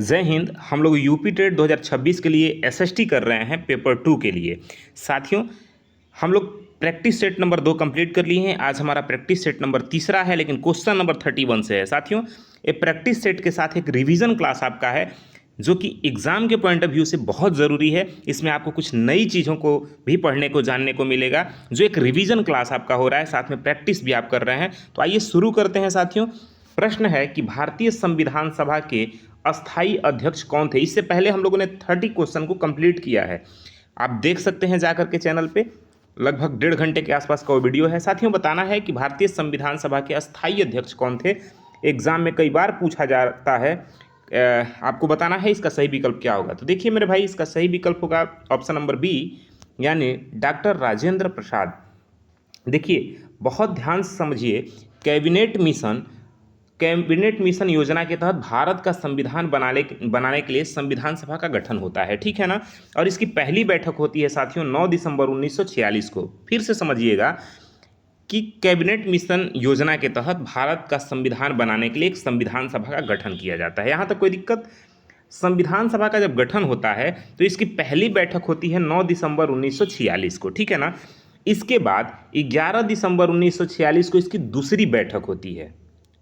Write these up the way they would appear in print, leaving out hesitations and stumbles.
जय हिंद। हम लोग यूपी टेट 2026 के लिए एसएसटी कर रहे हैं पेपर 2 के लिए। साथियों, हम लोग प्रैक्टिस सेट नंबर 2 कंप्लीट कर लिए हैं। आज हमारा प्रैक्टिस सेट नंबर तीसरा है, लेकिन क्वेश्चन नंबर 31 से है। साथियों, ये प्रैक्टिस सेट के साथ एक रिवीजन क्लास आपका है, जो कि एग्ज़ाम के पॉइंट ऑफ व्यू से बहुत ज़रूरी है। इसमें आपको कुछ नई चीज़ों को भी पढ़ने को जानने को मिलेगा, जो एक रिवीजन क्लास आपका हो रहा है, साथ में प्रैक्टिस भी आप कर रहे हैं। तो आइए शुरू करते हैं। साथियों, प्रश्न है कि भारतीय संविधान सभा के अस्थाई अध्यक्ष कौन थे। इससे पहले हम लोगों ने 30 क्वेश्चन को कंप्लीट किया है। आप देख सकते हैं जाकर के चैनल पे, लगभग 1.5 घंटे के आसपास का वो वीडियो है। साथियों, बताना है कि भारतीय संविधान सभा के अस्थाई अध्यक्ष कौन थे। एग्जाम में कई बार पूछा जाता है। आपको बताना है इसका सही विकल्प क्या होगा। तो देखिए मेरे भाई, इसका सही विकल्प होगा ऑप्शन नंबर बी, यानी डॉक्टर राजेंद्र प्रसाद। देखिए, बहुत ध्यान से समझिए। कैबिनेट मिशन योजना के तहत भारत का संविधान बनाने के लिए संविधान सभा का गठन होता है, ठीक है ना। और इसकी पहली बैठक होती है साथियों 9 दिसंबर 1946 को। फिर से समझिएगा कि कैबिनेट मिशन योजना के तहत भारत का संविधान बनाने के लिए एक संविधान सभा का गठन किया जाता है। यहाँ तक कोई दिक्कत? संविधान सभा का जब गठन होता है तो इसकी पहली बैठक होती है 9 दिसंबर 1946 को, ठीक है ना। इसके बाद 11 दिसंबर 1946 को इसकी दूसरी बैठक होती है,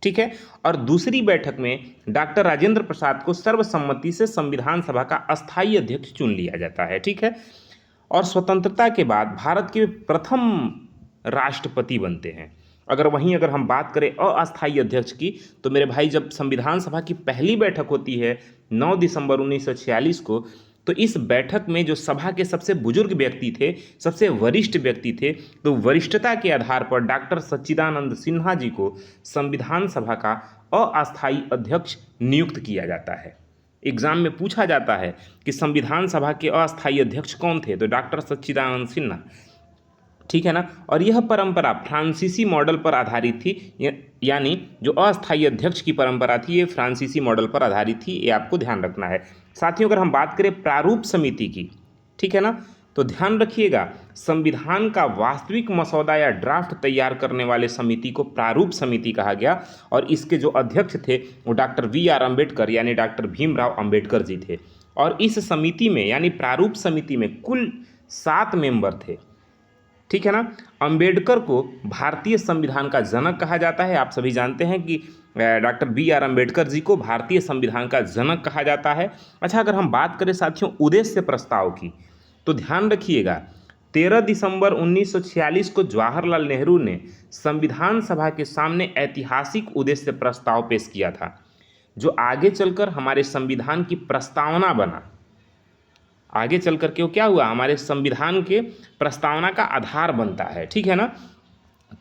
ठीक है। और दूसरी बैठक में डॉक्टर राजेंद्र प्रसाद को सर्वसम्मति से संविधान सभा का अस्थायी अध्यक्ष चुन लिया जाता है, ठीक है। और स्वतंत्रता के बाद भारत के प्रथम राष्ट्रपति बनते हैं। अगर हम बात करें अस्थायी अध्यक्ष की, तो मेरे भाई, जब संविधान सभा की पहली बैठक होती है 9 दिसंबर 1946 को, तो इस बैठक में जो सभा के सबसे बुजुर्ग व्यक्ति थे, सबसे वरिष्ठ व्यक्ति थे, तो वरिष्ठता के आधार पर डॉक्टर सच्चिदानंद सिन्हा जी को संविधान सभा का अस्थायी अध्यक्ष नियुक्त किया जाता है। एग्जाम में पूछा जाता है कि संविधान सभा के अस्थायी अध्यक्ष कौन थे, तो डॉक्टर सच्चिदानंद सिन्हा, ठीक है ना। और यह परंपरा फ्रांसीसी मॉडल पर आधारित थी, यानी जो अस्थायी अध्यक्ष की परंपरा थी, ये फ्रांसीसी मॉडल पर आधारित थी। ये आपको ध्यान रखना है। साथियों, अगर हम बात करें प्रारूप समिति की, ठीक है ना, तो ध्यान रखिएगा, संविधान का वास्तविक मसौदा या ड्राफ्ट तैयार करने वाले समिति को प्रारूप समिति कहा गया। और इसके जो अध्यक्ष थे वो डॉक्टर VR अम्बेडकर, यानी डॉक्टर भीमराव अम्बेडकर जी थे। और इस समिति में, यानी प्रारूप समिति में कुल 7 मेंबर थे, ठीक है ना। अंबेडकर को भारतीय संविधान का जनक कहा जाता है। आप सभी जानते हैं कि डॉक्टर BR अम्बेडकर जी को भारतीय संविधान का जनक कहा जाता है। अच्छा, अगर हम बात करें साथियों उद्देश्य प्रस्ताव की, तो ध्यान रखिएगा, 13 दिसंबर 1946 को जवाहरलाल नेहरू ने संविधान सभा के सामने ऐतिहासिक उद्देश्य प्रस्ताव पेश किया था, जो आगे चलकर हमारे संविधान की प्रस्तावना बना। आगे चल करके वो क्या हुआ, हमारे संविधान के प्रस्तावना का आधार बनता है, ठीक है ना।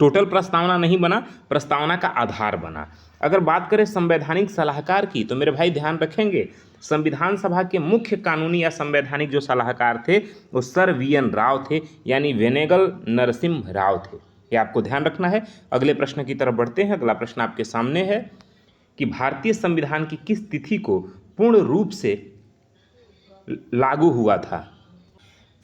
टोटल प्रस्तावना नहीं बना, प्रस्तावना का आधार बना। अगर बात करें संवैधानिक सलाहकार की, तो मेरे भाई ध्यान रखेंगे, संविधान सभा के मुख्य कानूनी या संवैधानिक जो सलाहकार थे वो सर VN राव थे, यानी वेनेगल नरसिम्हा राव थे। ये आपको ध्यान रखना है। अगले प्रश्न की तरफ बढ़ते हैं। अगला प्रश्न आपके सामने है कि भारतीय संविधान की किस तिथि को पूर्ण रूप से लागू हुआ था।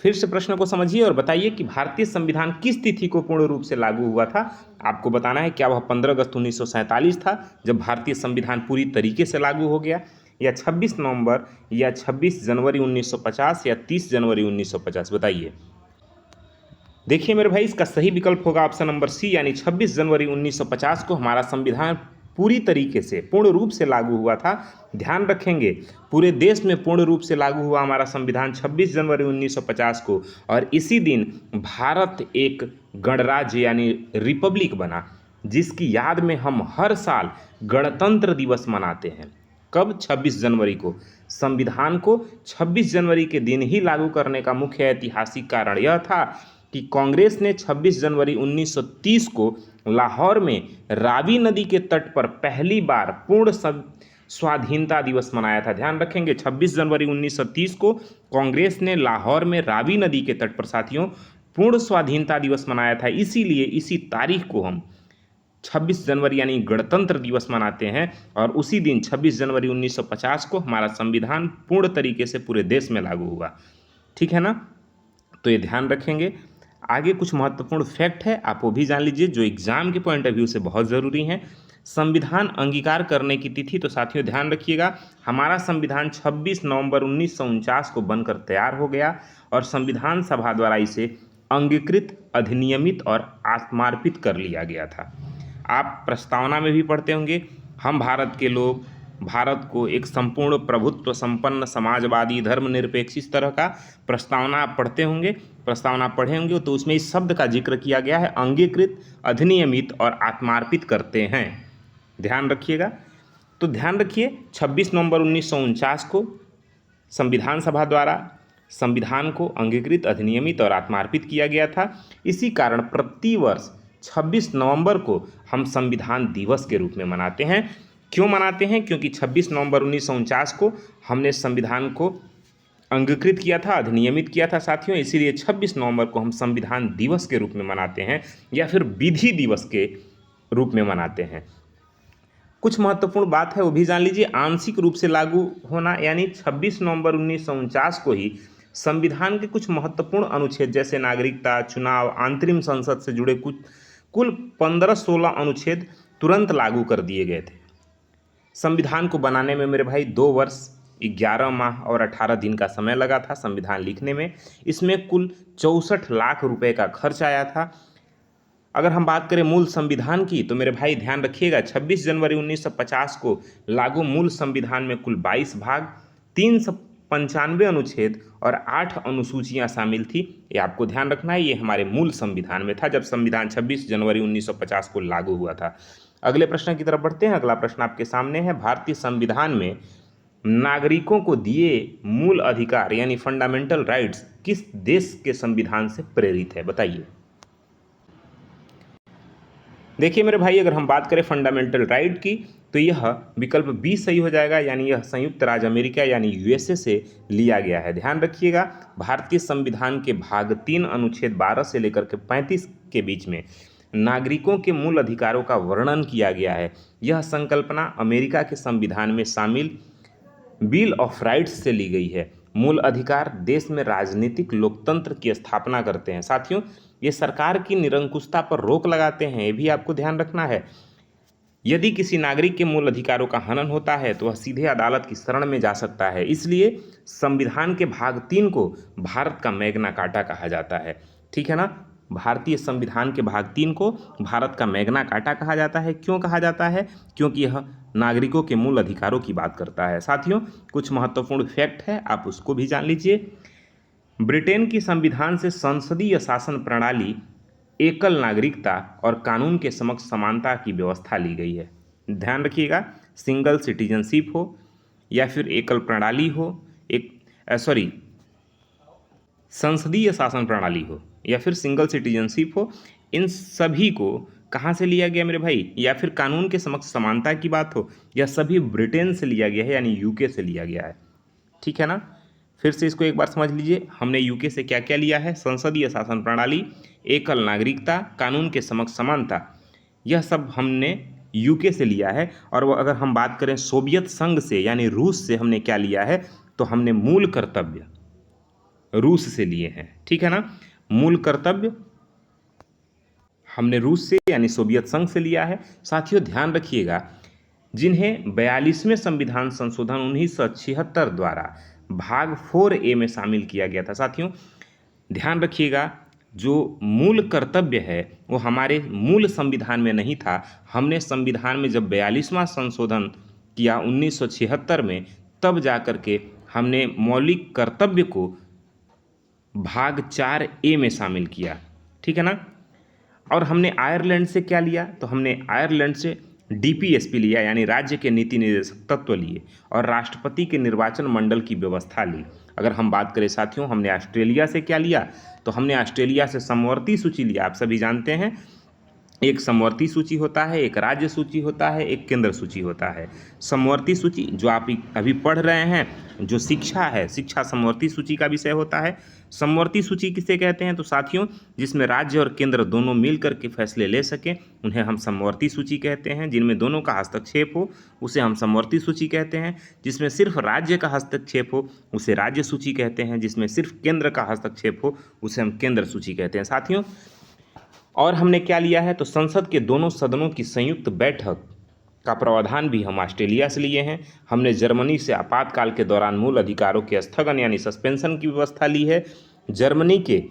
फिर से प्रश्न को समझिए और बताइए कि भारतीय संविधान किस तिथि को पूर्ण रूप से लागू हुआ था। आपको बताना है, क्या वह 15 अगस्त 1947 था जब भारतीय संविधान पूरी तरीके से लागू हो गया, या 26 नवंबर, या 26 जनवरी 1950, या 30 जनवरी 1950? बताइए। देखिए मेरे भाई, इसका सही विकल्प होगा ऑप्शन नंबर सी, यानी 26 जनवरी 1950 को हमारा संविधान पूरी तरीके से, पूर्ण रूप से लागू हुआ था। ध्यान रखेंगे, पूरे देश में पूर्ण रूप से लागू हुआ हमारा संविधान 26 जनवरी 1950 को। और इसी दिन भारत एक गणराज्य यानी रिपब्लिक बना, जिसकी याद में हम हर साल गणतंत्र दिवस मनाते हैं। कब? 26 जनवरी को। संविधान को 26 जनवरी के दिन ही लागू करने का मुख्य ऐतिहासिक कारण यह था कि कांग्रेस ने 26 जनवरी 1930 को लाहौर में रावी नदी के तट पर पहली बार पूर्ण स्वाधीनता दिवस मनाया था। ध्यान रखेंगे, 26 जनवरी 1930 को कांग्रेस ने लाहौर में रावी नदी के तट पर साथियों पूर्ण स्वाधीनता दिवस मनाया था। इसीलिए इसी तारीख को हम 26 जनवरी यानी गणतंत्र दिवस मनाते हैं। और उसी दिन 26 जनवरी 1950 को हमारा संविधान पूर्ण तरीके से पूरे देश में लागू हुआ, ठीक है ना। तो ये ध्यान रखेंगे। आगे कुछ महत्वपूर्ण फैक्ट है, आप वो भी जान लीजिए, जो एग्जाम के पॉइंट ऑफ व्यू से बहुत ज़रूरी हैं। संविधान अंगीकार करने की तिथि, तो साथियों ध्यान रखिएगा, हमारा संविधान 26 नवंबर 1949 को बनकर तैयार हो गया और संविधान सभा द्वारा इसे अंगीकृत, अधिनियमित और आत्मार्पित कर लिया गया था। आप प्रस्तावना में भी पढ़ते होंगे, हम भारत के लोग भारत को एक संपूर्ण प्रभुत्व संपन्न समाजवादी धर्मनिरपेक्ष, इस तरह का प्रस्तावना आप पढ़ते होंगे, प्रस्तावना पढ़े होंगे, तो उसमें इस शब्द का जिक्र किया गया है, अंगीकृत, अधिनियमित और आत्मार्पित करते हैं। ध्यान रखिएगा। तो ध्यान रखिए 26 नवंबर 1949 को संविधान सभा द्वारा संविधान को अंगीकृत, अधिनियमित और आत्मार्पित किया गया था। इसी कारण प्रतिवर्ष 26 नवंबर को हम संविधान दिवस के रूप में मनाते हैं। क्यों मनाते हैं? क्योंकि 26 नवंबर 1949 को हमने संविधान को अंगीकृत किया था, अधिनियमित किया था साथियों, इसीलिए 26 नवंबर को हम संविधान दिवस के रूप में मनाते हैं या फिर विधि दिवस के रूप में मनाते हैं। कुछ महत्वपूर्ण बात है वो भी जान लीजिए। आंशिक रूप से लागू होना, यानी 26 नवंबर 1949 को ही संविधान के कुछ महत्वपूर्ण अनुच्छेद जैसे नागरिकता, चुनाव, अंतरिम संसद से जुड़े कुल 15-16 अनुच्छेद तुरंत लागू कर दिए गए थे। संविधान को बनाने में मेरे भाई 2 वर्ष 11 माह और 18 दिन का समय लगा था संविधान लिखने में। इसमें कुल 64 लाख रुपए का खर्च आया था। अगर हम बात करें मूल संविधान की, तो मेरे भाई ध्यान रखिएगा, 26 जनवरी 1950 को लागू मूल संविधान में कुल 22 भाग, 395 अनुच्छेद और 8 अनुसूचियां शामिल थी। ये आपको ध्यान रखना है, ये हमारे मूल संविधान में था जब संविधान 26 जनवरी 1950 को लागू हुआ था। अगले प्रश्न की तरफ बढ़ते हैं। अगला प्रश्न आपके सामने है, भारतीय संविधान में नागरिकों को दिए मूल अधिकार यानी फंडामेंटल राइट्स किस देश के संविधान से प्रेरित है? बताइए। देखिए मेरे भाई, अगर हम बात करें फंडामेंटल राइट की, तो यह विकल्प बी सही हो जाएगा, यानी यह संयुक्त राज्य अमेरिका यानी यूएसए से लिया गया है। ध्यान रखिएगा, भारतीय संविधान के भाग 3 अनुच्छेद 12 से लेकर के 35 के बीच में नागरिकों के मूल अधिकारों का वर्णन किया गया है। यह संकल्पना अमेरिका के संविधान में शामिल बिल ऑफ राइट्स से ली गई है। मूल अधिकार देश में राजनीतिक लोकतंत्र की स्थापना करते हैं। साथियों, ये सरकार की निरंकुशता पर रोक लगाते हैं, ये भी आपको ध्यान रखना है। यदि किसी नागरिक के मूल अधिकारों का हनन होता है तो वह सीधे अदालत की शरण में जा सकता है। इसलिए संविधान के भाग 3 को भारत का मैग्ना कार्टा कहा जाता है। ठीक है ना? भारतीय संविधान के भाग 3 को भारत का मैग्ना कार्टा कहा जाता है। क्यों कहा जाता है? क्योंकि यह नागरिकों के मूल अधिकारों की बात करता है। साथियों, कुछ महत्वपूर्ण फैक्ट है, आप उसको भी जान लीजिए। ब्रिटेन की संविधान से संसदीय शासन प्रणाली, एकल नागरिकता और कानून के समक्ष समानता की व्यवस्था ली गई है। ध्यान रखिएगा, सिंगल सिटीजनशिप हो या फिर एकल प्रणाली हो, संसदीय शासन प्रणाली हो या फिर सिंगल सिटीजनशिप हो, इन सभी को कहाँ से लिया गया मेरे भाई? या फिर कानून के समक्ष समानता की बात हो, यह सभी ब्रिटेन से लिया गया है, यानी यूके से लिया गया है। ठीक है ना? फिर से इसको एक बार समझ लीजिए, हमने यूके से क्या क्या लिया है? संसदीय शासन प्रणाली, एकल नागरिकता, कानून के समक्ष समानता, यह सब हमने यूके से लिया है। और वो अगर हम बात करें सोवियत संघ से यानी रूस से हमने क्या लिया है, तो हमने मूल कर्तव्य रूस से लिए हैं। ठीक है ना? मूल कर्तव्य हमने रूस से यानी सोवियत संघ से लिया है। साथियों ध्यान रखिएगा, जिन्हें 42वें संविधान संशोधन 1976 द्वारा भाग 4A में शामिल किया गया था। साथियों ध्यान रखिएगा, जो मूल कर्तव्य है वो हमारे मूल संविधान में नहीं था। हमने संविधान में जब 42वां संशोधन किया 1976 में, तब जाकर के हमने मौलिक कर्तव्य को भाग 4A में शामिल किया। ठीक है ना? और हमने आयरलैंड से क्या लिया? तो हमने आयरलैंड से डीपीएसपी लिया, यानी राज्य के नीति निर्देशक तत्व लिए, और राष्ट्रपति के निर्वाचन मंडल की व्यवस्था ली। अगर हम बात करें साथियों, हमने ऑस्ट्रेलिया से क्या लिया? तो हमने ऑस्ट्रेलिया से समवर्ती सूची लिया। आप सभी जानते हैं, एक समवर्ती सूची होता है, एक राज्य सूची होता है, एक केंद्र सूची होता है। समवर्ती सूची जो आप अभी पढ़ रहे हैं, जो शिक्षा है, शिक्षा समवर्ती सूची का विषय होता है। समवर्ती सूची किसे कहते हैं? तो साथियों, जिसमें राज्य और केंद्र दोनों मिलकर के फैसले ले सकें, उन्हें हम समवर्ती सूची कहते हैं। जिनमें दोनों का हस्तक्षेप हो, उसे हम समवर्ती सूची कहते हैं। जिसमें सिर्फ राज्य का हस्तक्षेप हो, उसे राज्य सूची कहते हैं। जिसमें सिर्फ केंद्र का हस्तक्षेप हो, उसे हम केंद्र सूची कहते हैं। साथियों, और हमने क्या लिया है? तो संसद के दोनों सदनों की संयुक्त बैठक का प्रावधान भी हम ऑस्ट्रेलिया से लिए हैं। हमने जर्मनी से आपातकाल के दौरान मूल अधिकारों के स्थगन यानी सस्पेंशन की व्यवस्था ली है। जर्मनी के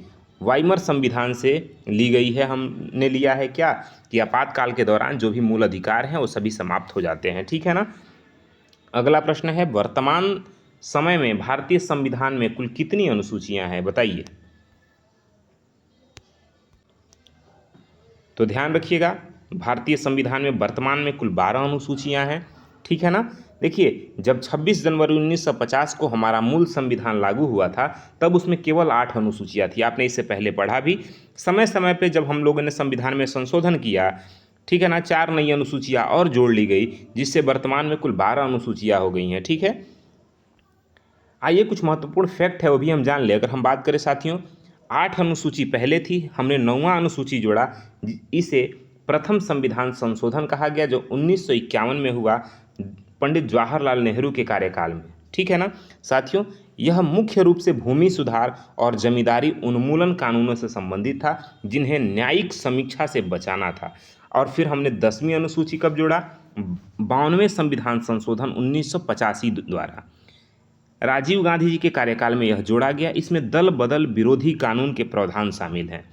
वाइमर संविधान से ली गई है, हमने लिया है क्या कि आपातकाल के दौरान जो भी मूल अधिकार हैं वो सभी समाप्त हो जाते हैं, ठीक है ना। अगला प्रश्न है, वर्तमान समय में भारतीय संविधान में कुल कितनी अनुसूचियां हैं, बताइए। तो ध्यान रखिएगा, भारतीय संविधान में वर्तमान में कुल 12 अनुसूचियां हैं, ठीक है ना। देखिए, जब 26 जनवरी 1950 को हमारा मूल संविधान लागू हुआ था तब उसमें केवल 8 अनुसूचियां थी। आपने इससे पहले पढ़ा भी। समय समय पे जब हम लोगों ने संविधान में संशोधन किया, ठीक है ना, 4 नई अनुसूचियां और जोड़ ली गई, जिससे वर्तमान में कुल 12 अनुसूचियां हो गई हैं, ठीक है। आइए कुछ महत्वपूर्ण फैक्ट है वो भी हम जान ले। अगर हम बात करें साथियों, 8 अनुसूची पहले थी, हमने 9वां अनुसूची जोड़ा, इसे प्रथम संविधान संशोधन कहा गया, जो 1951 में हुआ पंडित जवाहरलाल नेहरू के कार्यकाल में, ठीक है ना। साथियों, यह मुख्य रूप से भूमि सुधार और जमींदारी उन्मूलन कानूनों से संबंधित था, जिन्हें न्यायिक समीक्षा से बचाना था। और फिर हमने 10वीं अनुसूची कब जोड़ा, 52वें संविधान संशोधन 1985 द्वारा। राजीव गांधी जी के कार्यकाल में यह जोड़ा गया। इसमें दल बदल विरोधी कानून के प्रावधान शामिल हैं,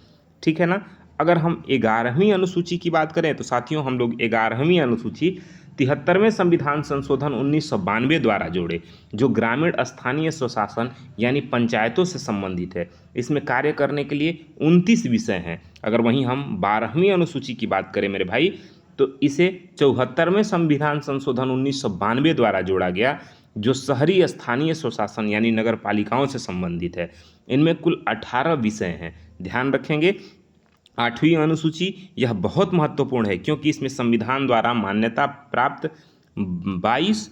ठीक है ना। अगर हम 11वीं अनुसूची की बात करें तो साथियों, हम लोग 11वीं अनुसूची 73वें संविधान संशोधन 1992 द्वारा जोड़े, जो ग्रामीण स्थानीय स्वशासन यानी पंचायतों से संबंधित है। इसमें कार्य करने के लिए 29 विषय हैं। अगर वहीं हम 12वीं अनुसूची की बात करें मेरे भाई, तो इसे 74वें संविधान संशोधन 1992 द्वारा जोड़ा गया, जो शहरी स्थानीय स्वशासन यानी नगर पालिकाओं से संबंधित है। इनमें कुल 18 विषय हैं, ध्यान रखेंगे। 8वीं अनुसूची, यह बहुत महत्वपूर्ण है क्योंकि इसमें संविधान द्वारा मान्यता प्राप्त 22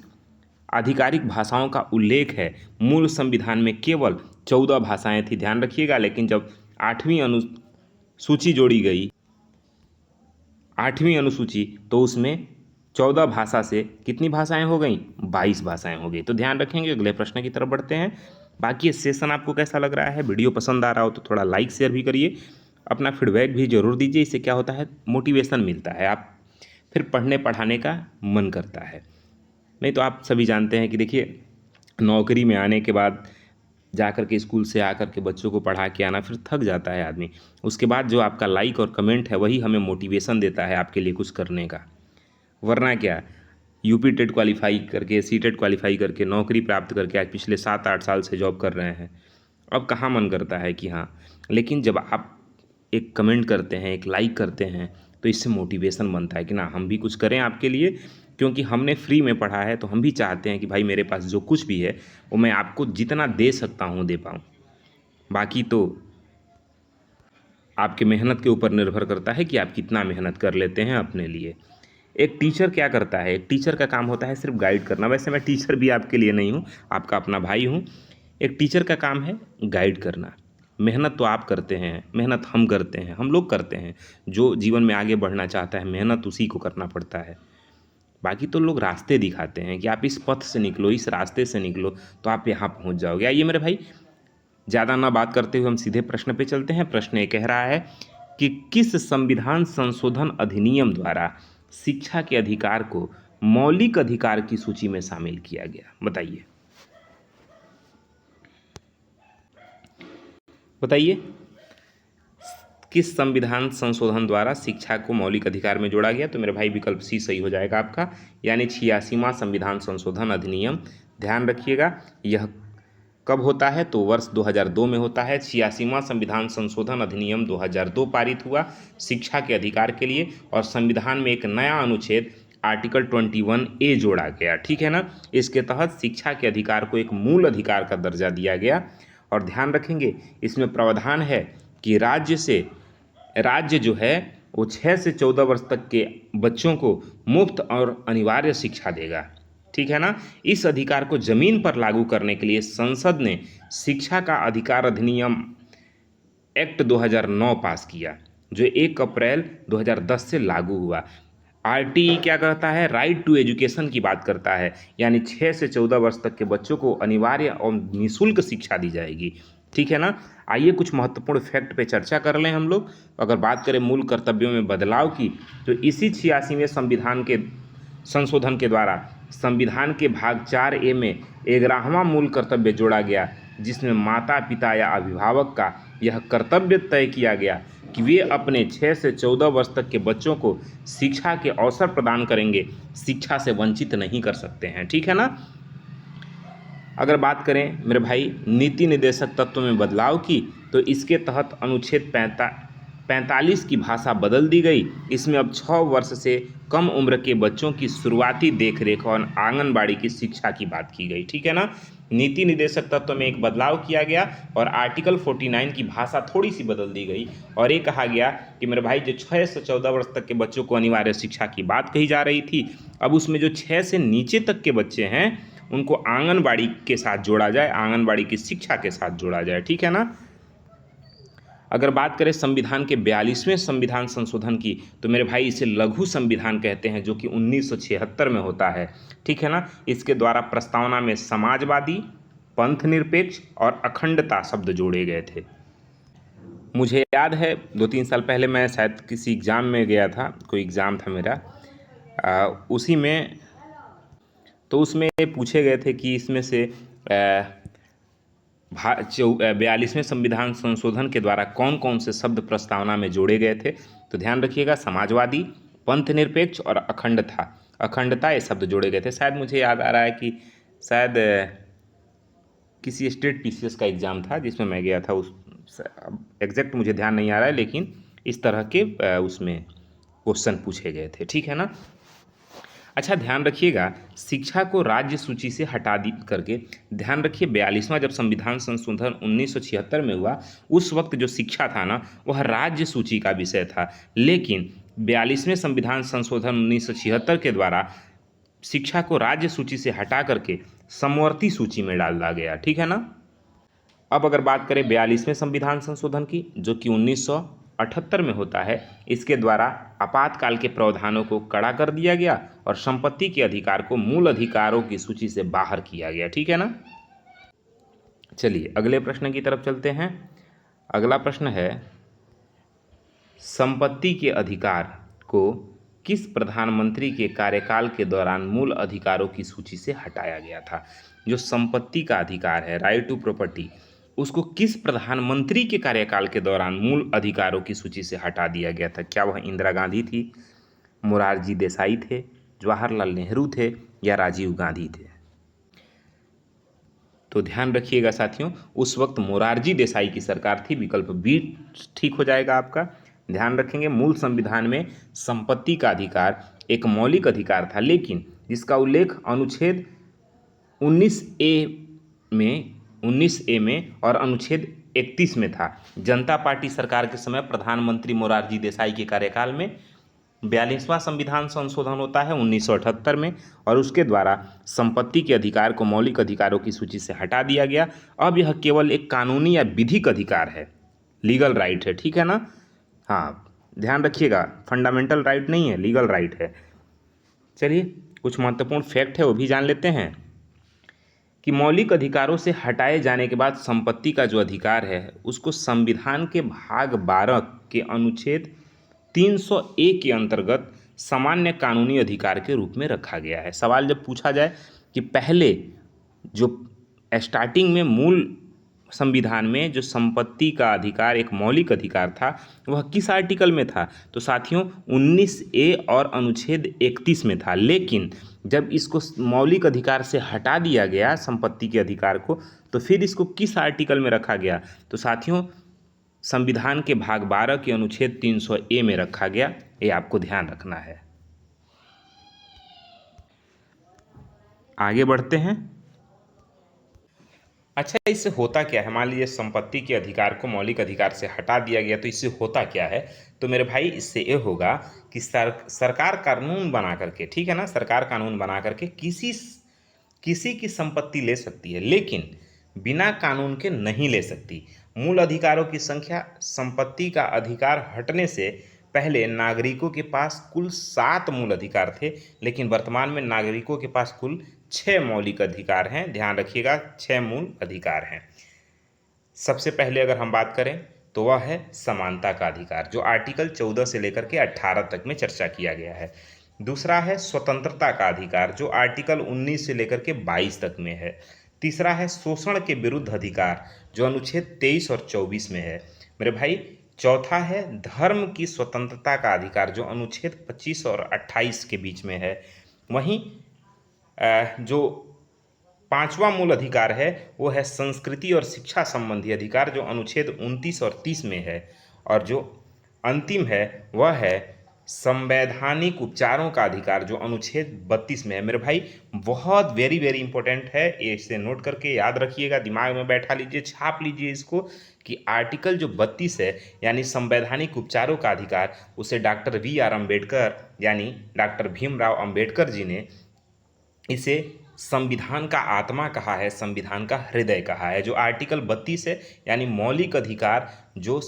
आधिकारिक भाषाओं का उल्लेख है। मूल संविधान में केवल 14 भाषाएं थी, ध्यान रखिएगा। लेकिन जब 8वीं अनुसूची जोड़ी गई, 8वीं अनुसूची, तो उसमें 14 भाषा से कितनी भाषाएं हो गई, 22 भाषाएं हो गई। तो ध्यान रखेंगे। अगले प्रश्न की तरफ बढ़ते हैं। बाकी ये सेशन आपको कैसा लग रहा है, वीडियो पसंद आ रहा हो तो थोड़ा लाइक शेयर भी करिए, अपना फीडबैक भी जरूर दीजिए। इससे क्या होता है, मोटिवेशन मिलता है, आप फिर पढ़ने पढ़ाने का मन करता है। नहीं तो आप सभी जानते हैं कि देखिए, नौकरी में आने के बाद जा कर के स्कूल से आकर के बच्चों को पढ़ा के आना, फिर थक जाता है आदमी। उसके बाद जो आपका लाइक और कमेंट है वही हमें मोटिवेशन देता है आपके लिए कुछ करने का। वरना क्या, यूपी टेट क्वालिफाई करके, सी टेट क्वालिफाई करके, नौकरी प्राप्त करके आज पिछले 7-8 साल से जॉब कर रहे हैं, अब कहाँ मन करता है कि हाँ। लेकिन जब आप एक कमेंट करते हैं, एक लाइक करते हैं, तो इससे मोटिवेशन बनता है कि ना हम भी कुछ करें आपके लिए, क्योंकि हमने फ्री में पढ़ा है तो हम भी चाहते हैं कि भाई मेरे पास जो कुछ भी है वो मैं आपको जितना दे सकता हूँ दे पाऊँ। बाकी तो आपके मेहनत के ऊपर निर्भर करता है कि आप कितना मेहनत कर लेते हैं अपने लिए। एक टीचर क्या करता है, एक टीचर का काम होता है सिर्फ गाइड करना। वैसे मैं टीचर भी आपके लिए नहीं हूँ, आपका अपना भाई हूँ। एक टीचर का काम है गाइड करना। मेहनत तो आप करते हैं, मेहनत हम करते हैं, हम लोग करते हैं। जो जीवन में आगे बढ़ना चाहता है, मेहनत उसी को करना पड़ता है। बाकी तो लोग रास्ते दिखाते हैं कि आप इस पथ से निकलो, इस रास्ते से निकलो तो आप यहाँ पहुँच जाओगे। आइए मेरे भाई, ज़्यादा ना बात करते हुए हम सीधे प्रश्न पे चलते हैं। प्रश्न ये कह रहा है कि किस संविधान संशोधन अधिनियम द्वारा शिक्षा के अधिकार को मौलिक अधिकार की सूची में शामिल किया गया, बताइए। बताइए, किस संविधान संशोधन द्वारा शिक्षा को मौलिक अधिकार में जोड़ा गया। तो मेरे भाई विकल्प सी सही हो जाएगा आपका, यानी 86वां संविधान संशोधन अधिनियम। ध्यान रखिएगा, यह कब होता है, तो वर्ष 2002 में होता है। 86वां संविधान संशोधन अधिनियम 2002 पारित हुआ शिक्षा के अधिकार के लिए, और संविधान में एक नया अनुच्छेद आर्टिकल 21A जोड़ा गया, ठीक है ना। इसके तहत शिक्षा के अधिकार को एक मूल अधिकार का दर्जा दिया गया। और ध्यान रखेंगे, इसमें प्रावधान है कि राज्य जो है वो 6 से 14 वर्ष तक के बच्चों को मुफ्त और अनिवार्य शिक्षा देगा, ठीक है ना। इस अधिकार को जमीन पर लागू करने के लिए संसद ने शिक्षा का अधिकार अधिनियम एक्ट 2009 पास किया, जो 1 अप्रैल 2010 से लागू हुआ। आरटीई क्या कहता है, राइट टू एजुकेशन की बात करता है, यानी 6 से 14 वर्ष तक के बच्चों को अनिवार्य और निःशुल्क शिक्षा दी जाएगी, ठीक है ना। आइए कुछ महत्वपूर्ण फैक्ट पे चर्चा कर लें हम लोग। अगर बात करें मूल कर्तव्यों में बदलाव की, तो इसी 86वें संविधान के संशोधन के द्वारा संविधान के भाग 4A में 11वां मूल कर्तव्य जोड़ा गया, जिसमें माता पिता या अभिभावक का यह कर्तव्य तय किया गया कि वे अपने 6 से 14 वर्ष तक के बच्चों को शिक्षा के अवसर प्रदान करेंगे, शिक्षा से वंचित नहीं कर सकते हैं। ठीक है ना। अगर बात करें मेरे भाई नीति निर्देशक तत्व में बदलाव की, तो इसके तहत अनुच्छेद 45 की भाषा बदल दी गई। इसमें अब 6 वर्ष से कम उम्र के बच्चों की शुरुआती देखरेख और आंगनबाड़ी की शिक्षा की बात की गई। ठीक है ना। नीति निर्देशक तत्व में एक बदलाव किया गया और आर्टिकल 49 की भाषा थोड़ी सी बदल दी गई और ये कहा गया कि मेरे भाई जो 6 से 14 वर्ष तक के बच्चों को अनिवार्य शिक्षा की बात कही जा रही थी, अब उसमें जो 6 से नीचे तक के बच्चे हैं उनको आंगनबाड़ी के साथ जोड़ा जाए, आंगनबाड़ी की शिक्षा के साथ जोड़ा जाए। ठीक है ना। अगर बात करें संविधान के 42वें संविधान संशोधन की, तो मेरे भाई इसे लघु संविधान कहते हैं, जो कि 1976 में होता है। ठीक है ना। इसके द्वारा प्रस्तावना में समाजवादी, पंथ निरपेक्ष और अखंडता शब्द जोड़े गए थे। मुझे याद है 2-3 साल पहले मैं शायद किसी एग्ज़ाम में गया था, कोई एग्ज़ाम था मेरा, उसी में तो उसमें पूछे गए थे कि इसमें से 42वें संविधान संशोधन के द्वारा कौन कौन से शब्द प्रस्तावना में जोड़े गए थे। तो ध्यान रखिएगा, समाजवादी, पंथ निरपेक्ष और अखंडता ये शब्द जोड़े गए थे। शायद मुझे याद आ रहा है कि शायद किसी स्टेट पीसीएस का एग्ज़ाम था जिसमें मैं गया था, उस एग्जैक्ट मुझे ध्यान नहीं आ रहा है, लेकिन इस तरह के उसमें क्वेश्चन पूछे गए थे। ठीक है ना। अच्छा ध्यान रखिएगा, शिक्षा को राज्य सूची से हटा दी करके, ध्यान रखिए 42वां जब संविधान संशोधन 1976 में हुआ, उस वक्त जो शिक्षा था ना वह राज्य सूची का विषय था, लेकिन 42वें संविधान संशोधन 1976 के द्वारा शिक्षा को राज्य सूची से हटा करके समवर्ती सूची में डाल दिया गया। ठीक है ना। अब अगर बात करें 42वें संविधान संशोधन की, जो कि 1978 में होता है, इसके द्वारा आपातकाल के प्रावधानों को कड़ा कर दिया गया और संपत्ति के अधिकार को मूल अधिकारों की सूची से बाहर किया गया। ठीक है ना। चलिए अगले प्रश्न की तरफ चलते हैं। अगला प्रश्न है, संपत्ति के अधिकार को किस प्रधानमंत्री के कार्यकाल के दौरान मूल अधिकारों की सूची से हटाया गया था। जो संपत्ति का अधिकार है, राइट टू प्रॉपर्टी, उसको किस प्रधानमंत्री के कार्यकाल के दौरान मूल अधिकारों की सूची से हटा दिया गया था। क्या वह इंदिरा गांधी थी, मोरारजी देसाई थे, जवाहरलाल नेहरू थे या राजीव गांधी थे। तो ध्यान रखिएगा साथियों, उस वक्त मोरारजी देसाई की सरकार थी। विकल्प बी ठीक हो जाएगा आपका। ध्यान रखेंगे, मूल संविधान में संपत्ति का अधिकार एक मौलिक अधिकार था, लेकिन जिसका उल्लेख अनुच्छेद 19A में और अनुच्छेद 31 में था। जनता पार्टी सरकार के समय प्रधानमंत्री मोरारजी देसाई के कार्यकाल में 42वां संविधान संशोधन होता है 1978 में, और उसके द्वारा संपत्ति के अधिकार को मौलिक अधिकारों की सूची से हटा दिया गया। अब यह केवल एक कानूनी या विधिक अधिकार है, लीगल राइट है। ठीक है ना। हाँ ध्यान रखिएगा, फंडामेंटल राइट नहीं है, लीगल राइट है। चलिए कुछ महत्वपूर्ण फैक्ट है वो भी जान लेते हैं कि मौलिक अधिकारों से हटाए जाने के बाद संपत्ति का जो अधिकार है उसको संविधान के भाग 12 के अनुच्छेद 300A के अंतर्गत सामान्य कानूनी अधिकार के रूप में रखा गया है। सवाल जब पूछा जाए कि पहले जो स्टार्टिंग में मूल संविधान में जो संपत्ति का अधिकार एक मौलिक अधिकार था वह किस आर्टिकल में था, तो साथियों 19A और अनुच्छेद 31 में था। लेकिन जब इसको मौलिक अधिकार से हटा दिया गया संपत्ति के अधिकार को, तो फिर इसको किस आर्टिकल में रखा गया, तो साथियों संविधान के भाग 12 के अनुच्छेद 300A में रखा गया। ये आपको ध्यान रखना है। आगे बढ़ते हैं। अच्छा, इससे होता क्या है, मान लीजिए संपत्ति के अधिकार को मौलिक अधिकार से हटा दिया गया, तो इससे होता क्या है, तो मेरे भाई इससे ये होगा कि सरकार कानून बना करके, ठीक है ना, सरकार कानून बना करके किसी की संपत्ति ले सकती है, लेकिन बिना कानून के नहीं ले सकती। मूल अधिकारों की संख्या, संपत्ति का अधिकार हटने से पहले नागरिकों के पास कुल 7 मूल अधिकार थे, लेकिन वर्तमान में नागरिकों के पास कुल 6 मौलिक अधिकार हैं। ध्यान रखिएगा, 6 मूल अधिकार हैं। सबसे पहले अगर हम बात करें तो वह है समानता का अधिकार, जो आर्टिकल 14 से लेकर के 18 तक में चर्चा किया गया है। दूसरा है स्वतंत्रता का अधिकार, जो आर्टिकल 19 से लेकर के 22 तक में है। तीसरा है शोषण के विरुद्ध अधिकार, जो अनुच्छेद 23 और 24 में है मेरे भाई। चौथा है धर्म की स्वतंत्रता का अधिकार, जो अनुच्छेद 25 और 28 के बीच में है। वहीं जो पांचवा मूल अधिकार है वो है संस्कृति और शिक्षा संबंधी अधिकार, जो अनुच्छेद 29 और 30 में है। और जो अंतिम है वह है संवैधानिक उपचारों का अधिकार, जो अनुच्छेद 32 में है मेरे भाई। बहुत वेरी वेरी इंपॉर्टेंट है, ये इसे नोट करके याद रखिएगा, दिमाग में बैठा लीजिए, छाप लीजिए इसको कि आर्टिकल जो 32 है यानी संवैधानिक उपचारों का अधिकार, उसे डॉक्टर BR अम्बेडकर यानी डॉक्टर भीमराव अम्बेडकर जी ने इसे संविधान का आत्मा कहा है, संविधान का हृदय कहा है। जो आर्टिकल 32 है यानी मौलिक अधिकार, जो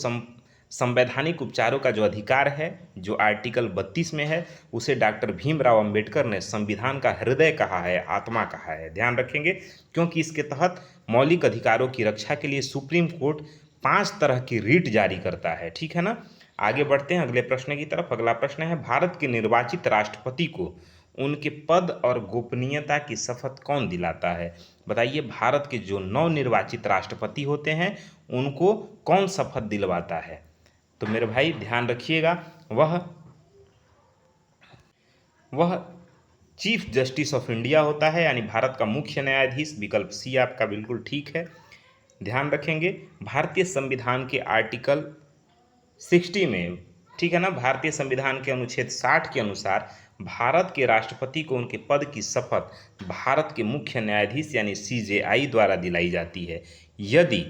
संवैधानिक उपचारों का जो अधिकार है, जो आर्टिकल 32 में है, उसे डॉक्टर भीमराव अंबेडकर ने संविधान का हृदय कहा है, आत्मा कहा है। ध्यान रखेंगे, क्योंकि इसके तहत मौलिक अधिकारों की रक्षा के लिए सुप्रीम कोर्ट 5 तरह की रीट जारी करता है। ठीक है ना। आगे बढ़ते हैं अगले प्रश्न की तरफ। अगला प्रश्न है, भारत के निर्वाचित राष्ट्रपति को उनके पद और गोपनीयता की शपथ कौन दिलाता है? बताइए, भारत के जो नवनिर्वाचित राष्ट्रपति होते हैं उनको कौन शपथ दिलवाता है? तो मेरे भाई ध्यान रखिएगा, वह चीफ जस्टिस ऑफ इंडिया होता है, यानी भारत का मुख्य न्यायाधीश। विकल्प सी आपका बिल्कुल ठीक है। ध्यान रखेंगे, भारतीय संविधान के आर्टिकल 60 में, ठीक है ना, भारतीय संविधान के अनुच्छेद 60 के अनुसार भारत के राष्ट्रपति को उनके पद की शपथ भारत के मुख्य न्यायाधीश यानी CJI द्वारा दिलाई जाती है। यदि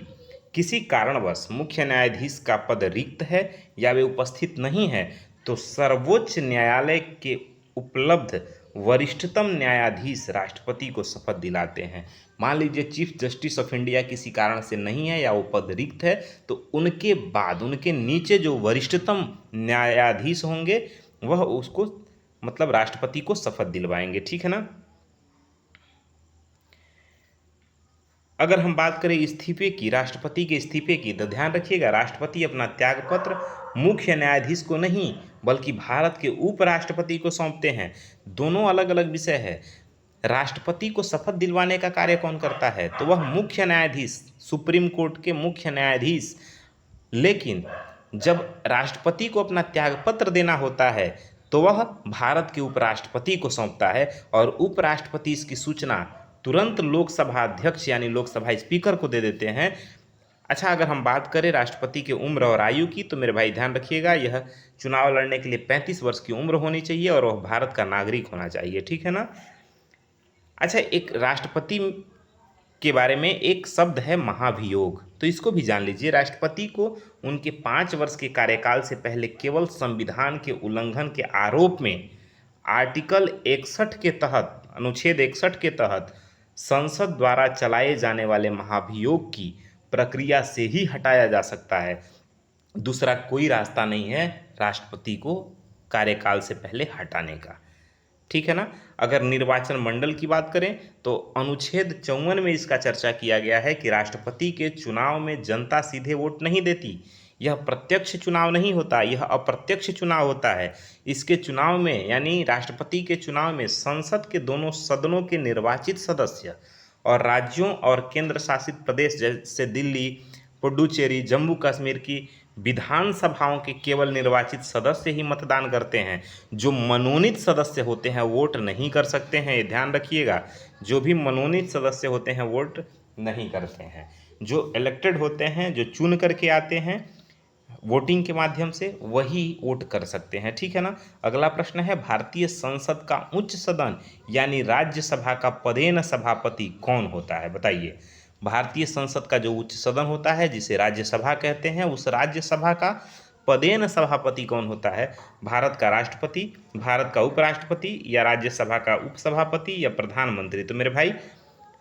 किसी कारणवश मुख्य न्यायाधीश का पद रिक्त है या वे उपस्थित नहीं है, तो सर्वोच्च न्यायालय के उपलब्ध वरिष्ठतम न्यायाधीश राष्ट्रपति को शपथ दिलाते हैं। मान लीजिए चीफ जस्टिस ऑफ इंडिया किसी कारण से नहीं है या वो पद रिक्त है, तो उनके बाद उनके नीचे जो वरिष्ठतम न्यायाधीश होंगे वह उसको मतलब राष्ट्रपति को शपथ दिलवाएंगे। ठीक है ना। अगर हम बात करें इस्तीफे की, राष्ट्रपति के इस्तीफे की, तो ध्यान रखिएगा, राष्ट्रपति अपना त्यागपत्र मुख्य न्यायाधीश को नहीं बल्कि भारत के उपराष्ट्रपति को सौंपते हैं। दोनों अलग अलग विषय है। राष्ट्रपति को शपथ दिलवाने का कार्य कौन करता है? तो वह मुख्य न्यायाधीश, सुप्रीम कोर्ट के मुख्य न्यायाधीश। लेकिन जब राष्ट्रपति को अपना त्यागपत्र देना होता है तो वह भारत के उपराष्ट्रपति को सौंपता है, और उपराष्ट्रपति इसकी सूचना तुरंत लोकसभा अध्यक्ष यानी लोकसभा स्पीकर को दे देते हैं। अच्छा, अगर हम बात करें राष्ट्रपति की उम्र और आयु की, तो मेरे भाई ध्यान रखिएगा, यह चुनाव लड़ने के लिए 35 वर्ष की उम्र होनी चाहिए और वह भारत का नागरिक होना चाहिए। ठीक है ना। अच्छा, एक राष्ट्रपति के बारे में एक शब्द है महाभियोग, तो इसको भी जान लीजिए। राष्ट्रपति को उनके 5 वर्ष के कार्यकाल से पहले केवल संविधान के उल्लंघन के आरोप में आर्टिकल 61 के तहत, अनुच्छेद 61 के तहत संसद द्वारा चलाए जाने वाले महाभियोग की प्रक्रिया से ही हटाया जा सकता है। दूसरा कोई रास्ता नहीं है राष्ट्रपति को कार्यकाल से पहले हटाने का। ठीक है ना। अगर निर्वाचन मंडल की बात करें तो अनुच्छेद 54 में इसका चर्चा किया गया है कि राष्ट्रपति के चुनाव में जनता सीधे वोट नहीं देती। यह प्रत्यक्ष चुनाव नहीं होता, यह अप्रत्यक्ष चुनाव होता है। इसके चुनाव में यानी राष्ट्रपति के चुनाव में संसद के दोनों सदनों के निर्वाचित सदस्य और राज्यों और केंद्र शासित प्रदेश जैसे दिल्ली, पुडुचेरी, जम्मू कश्मीर की विधानसभाओं के केवल निर्वाचित सदस्य ही मतदान करते हैं। जो मनोनीत सदस्य होते हैं वोट नहीं कर सकते हैं, ये ध्यान रखिएगा। जो भी मनोनीत सदस्य होते हैं वोट नहीं करते हैं। जो इलेक्टेड होते हैं, जो चुन करके आते हैं वोटिंग के माध्यम से, वही वोट कर सकते हैं। ठीक है ना। अगला प्रश्न है, भारतीय संसद का उच्च सदन यानी राज्यसभा का पदेन सभापति कौन होता है? बताइए, भारतीय संसद का जो उच्च सदन होता है जिसे राज्यसभा कहते हैं, उस राज्यसभा का पदेन सभापति कौन होता है? भारत का राष्ट्रपति, भारत का उपराष्ट्रपति, या राज्यसभा का उपसभापति, या प्रधानमंत्री? तो मेरे भाई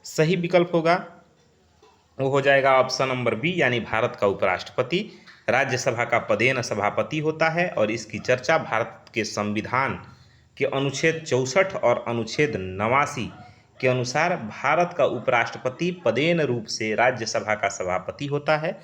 सही विकल्प होगा वो हो जाएगा ऑप्शन नंबर बी, यानी भारत का उपराष्ट्रपति राज्यसभा का पदेन सभापति होता है। और इसकी चर्चा भारत के संविधान के अनुच्छेद 64 और अनुच्छेद 89 के अनुसार भारत का उपराष्ट्रपति पदेन रूप से राज्यसभा का सभापति होता है।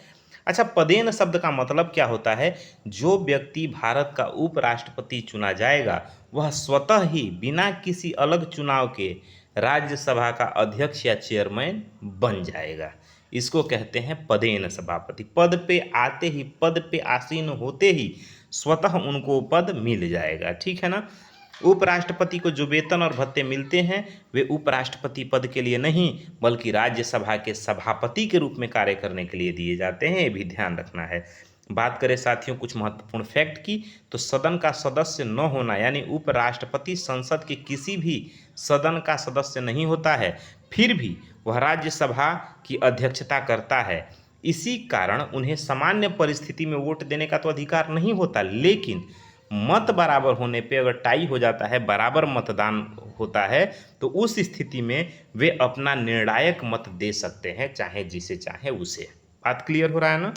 अच्छा, पदेन शब्द का मतलब क्या होता है? जो व्यक्ति भारत का उपराष्ट्रपति चुना जाएगा वह स्वतः ही बिना किसी अलग चुनाव के राज्यसभा का अध्यक्ष या चेयरमैन बन जाएगा। इसको कहते हैं पदेन सभापति। पद पे आते ही, पद पे आसीन होते ही स्वतः उनको पद मिल जाएगा, ठीक है ना। उपराष्ट्रपति को जो वेतन और भत्ते मिलते हैं वे उपराष्ट्रपति पद के लिए नहीं बल्कि राज्यसभा के सभापति के रूप में कार्य करने के लिए दिए जाते हैं, ये भी ध्यान रखना है। बात करें साथियों कुछ महत्वपूर्ण फैक्ट की, तो सदन का सदस्य न होना यानी उपराष्ट्रपति संसद के किसी भी सदन का सदस्य नहीं होता है, फिर भी वह राज्यसभा की अध्यक्षता करता है। इसी कारण उन्हें सामान्य परिस्थिति में वोट देने का तो अधिकार नहीं होता, लेकिन मत बराबर होने पे अगर टाई हो जाता है, बराबर मतदान होता है, तो उस स्थिति में वे अपना निर्णायक मत दे सकते हैं, चाहे जिसे चाहे उसे। बात क्लियर हो रहा है ना।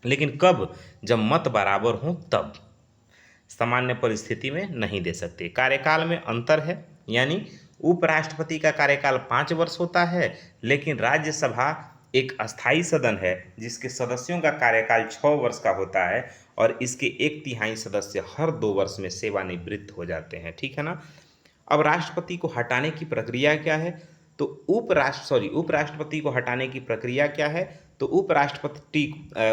लेकिन कब? जब मत बराबर हो तब, सामान्य परिस्थिति में नहीं दे सकते। कार्यकाल में अंतर है, यानी उपराष्ट्रपति का कार्यकाल 5 वर्ष होता है, लेकिन राज्यसभा एक अस्थायी सदन है जिसके सदस्यों का कार्यकाल 6 वर्ष का होता है और इसके 1/3 सदस्य हर 2 वर्ष में सेवानिवृत्त हो जाते हैं, ठीक है ना। अब राष्ट्रपति को हटाने की प्रक्रिया क्या है? तो उपराष्ट्रपति को हटाने की प्रक्रिया क्या है? तो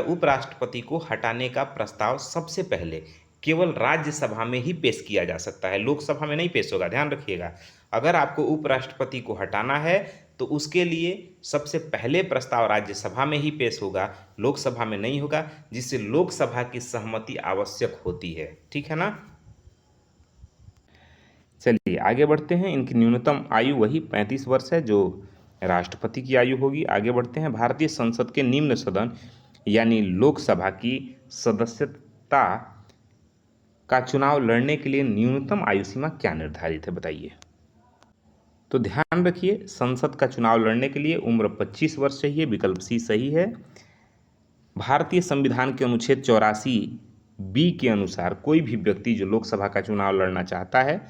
उपराष्ट्रपति को हटाने का प्रस्ताव सबसे पहले केवल राज्यसभा में ही पेश किया जा सकता है, लोकसभा में नहीं पेश होगा, ध्यान रखिएगा। अगर आपको उपराष्ट्रपति को हटाना है तो उसके लिए सबसे पहले प्रस्ताव राज्यसभा में ही पेश होगा, लोकसभा में नहीं होगा, जिससे लोकसभा की सहमति आवश्यक होती है, ठीक है ना। चलिए आगे बढ़ते हैं। इनकी न्यूनतम आयु वही 35 वर्ष है जो राष्ट्रपति की आयु होगी। आगे बढ़ते हैं। भारतीय संसद के निम्न सदन यानी लोकसभा की सदस्यता का चुनाव लड़ने के लिए न्यूनतम आयु सीमा क्या निर्धारित है, बताइए। तो ध्यान रखिए, संसद का चुनाव लड़ने के लिए उम्र 25 वर्ष चाहिए, विकल्प सी सही है। भारतीय संविधान के अनुच्छेद 84B के अनुसार कोई भी व्यक्ति जो लोकसभा का चुनाव लड़ना चाहता है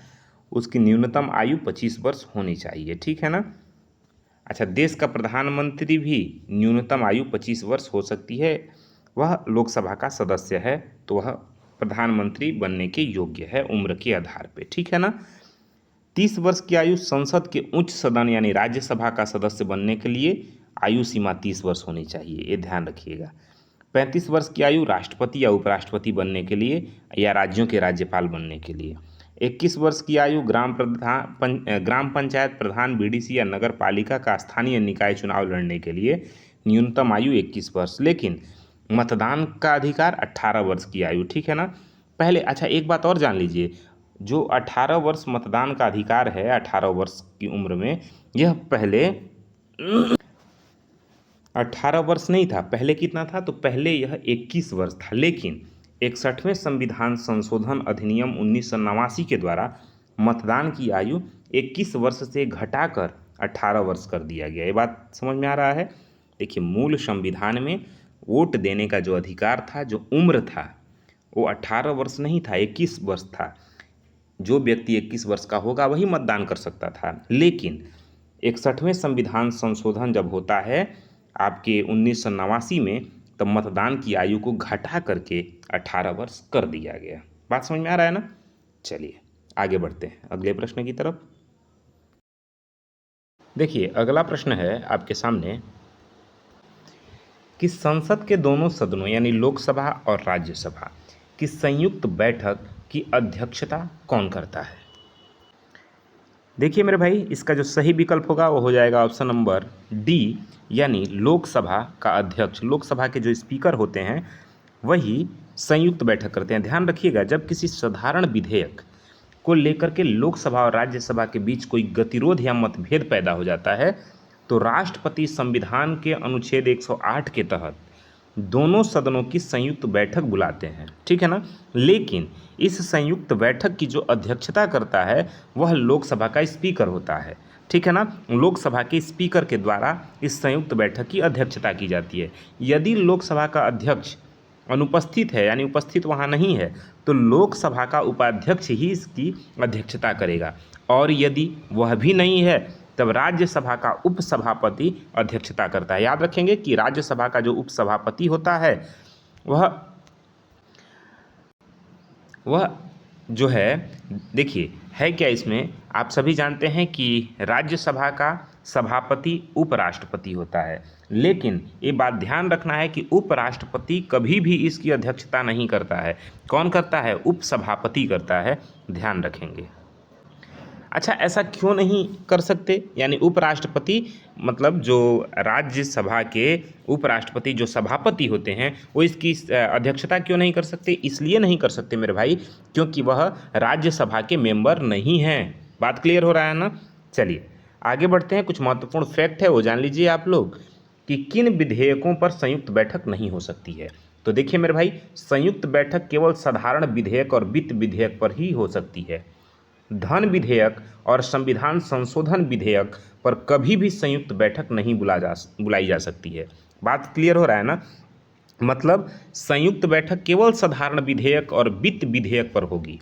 उसकी न्यूनतम आयु 25 वर्ष होनी चाहिए, ठीक है ना। अच्छा, देश का प्रधानमंत्री भी न्यूनतम आयु 25 वर्ष हो सकती है, वह लोकसभा का सदस्य है तो वह प्रधानमंत्री बनने के योग्य है उम्र के आधार पे, ठीक है ना। 30 वर्ष की आयु संसद के उच्च सदन यानी राज्यसभा का सदस्य बनने के लिए आयु सीमा 30 वर्ष होनी चाहिए, ये ध्यान रखिएगा। 35 वर्ष की आयु राष्ट्रपति या उपराष्ट्रपति बनने के लिए या राज्यों के राज्यपाल बनने के लिए। 21 वर्ष की आयु ग्राम पंचायत प्रधान, बीडीसी या नगर पालिका का स्थानीय निकाय चुनाव लड़ने के लिए न्यूनतम आयु 21 वर्ष, लेकिन मतदान का अधिकार 18 वर्ष की आयु, ठीक है ना। पहले अच्छा एक बात और जान लीजिए, जो 18 वर्ष मतदान का अधिकार है 18 वर्ष की उम्र में, यह पहले 18 वर्ष नहीं था, पहले कितना था? तो पहले यह 21 वर्ष था, लेकिन 61वें संविधान संशोधन अधिनियम 1989 के द्वारा मतदान की आयु 21 वर्ष से घटाकर 18 वर्ष कर दिया गया। ये बात समझ में आ रहा है? देखिए, मूल संविधान में वोट देने का जो अधिकार था, जो उम्र था, वो 18 वर्ष नहीं था, 21 वर्ष था। जो व्यक्ति 21 वर्ष का होगा वही मतदान कर सकता था, लेकिन 61वें संविधान संशोधन जब होता है आपके 1989 में, तब मतदान की आयु को घटा करके 18 वर्ष कर दिया गया। बात समझ में आ रहा है ना। चलिए आगे बढ़ते हैं अगले प्रश्न की तरफ। देखिए, अगला प्रश्न है आपके सामने कि संसद के दोनों सदनों यानी लोकसभा और राज्यसभा की संयुक्त बैठक की अध्यक्षता कौन करता है? देखिए मेरे भाई, इसका जो सही विकल्प होगा वो हो जाएगा ऑप्शन नंबर डी, यानी लोकसभा का अध्यक्ष। लोकसभा के जो स्पीकर होते हैं वही संयुक्त बैठक करते हैं। ध्यान रखिएगा, जब किसी साधारण विधेयक को लेकर के लोकसभा और राज्यसभा के बीच कोई गतिरोध या मतभेद पैदा हो जाता है तो राष्ट्रपति संविधान के अनुच्छेद 108 के तहत दोनों सदनों की संयुक्त बैठक बुलाते हैं, ठीक है ना। लेकिन इस संयुक्त बैठक की जो अध्यक्षता करता है वह लोकसभा का स्पीकर होता है, ठीक है ना। लोकसभा के स्पीकर के द्वारा इस संयुक्त बैठक की अध्यक्षता की जाती है। यदि लोकसभा का अध्यक्ष अनुपस्थित है यानी उपस्थित वहाँ नहीं है तो लोकसभा का उपाध्यक्ष ही इसकी अध्यक्षता करेगा, और यदि वह भी नहीं है तब राज्यसभा का उपसभापति अध्यक्षता करता है। याद रखेंगे कि राज्यसभा का जो उपसभापति होता है वह जो है, देखिए है क्या इसमें, आप सभी जानते हैं कि राज्यसभा का सभापति उपराष्ट्रपति होता है, लेकिन ये बात ध्यान रखना है कि उपराष्ट्रपति कभी भी इसकी अध्यक्षता नहीं करता है। कौन करता है? उपसभापति करता है, ध्यान रखेंगे। अच्छा, ऐसा क्यों नहीं कर सकते? यानी उपराष्ट्रपति मतलब जो राज्यसभा के उपराष्ट्रपति जो सभापति होते हैं वो इसकी अध्यक्षता क्यों नहीं कर सकते? इसलिए नहीं कर सकते मेरे भाई क्योंकि वह राज्यसभा के मेंबर नहीं हैं। बात क्लियर हो रहा है ना? चलिए आगे बढ़ते हैं। कुछ महत्वपूर्ण फैक्ट है वो जान लीजिए आप लोग कि किन विधेयकों पर संयुक्त बैठक नहीं हो सकती है। तो देखिए मेरे भाई, संयुक्त बैठक केवल साधारण विधेयक और वित्त विधेयक पर ही हो सकती है। धन विधेयक और संविधान संशोधन विधेयक पर कभी भी संयुक्त बैठक नहीं बुलाई जा सकती है। बात क्लियर हो रहा है ना? मतलब संयुक्त बैठक केवल साधारण विधेयक और वित्त विधेयक पर होगी।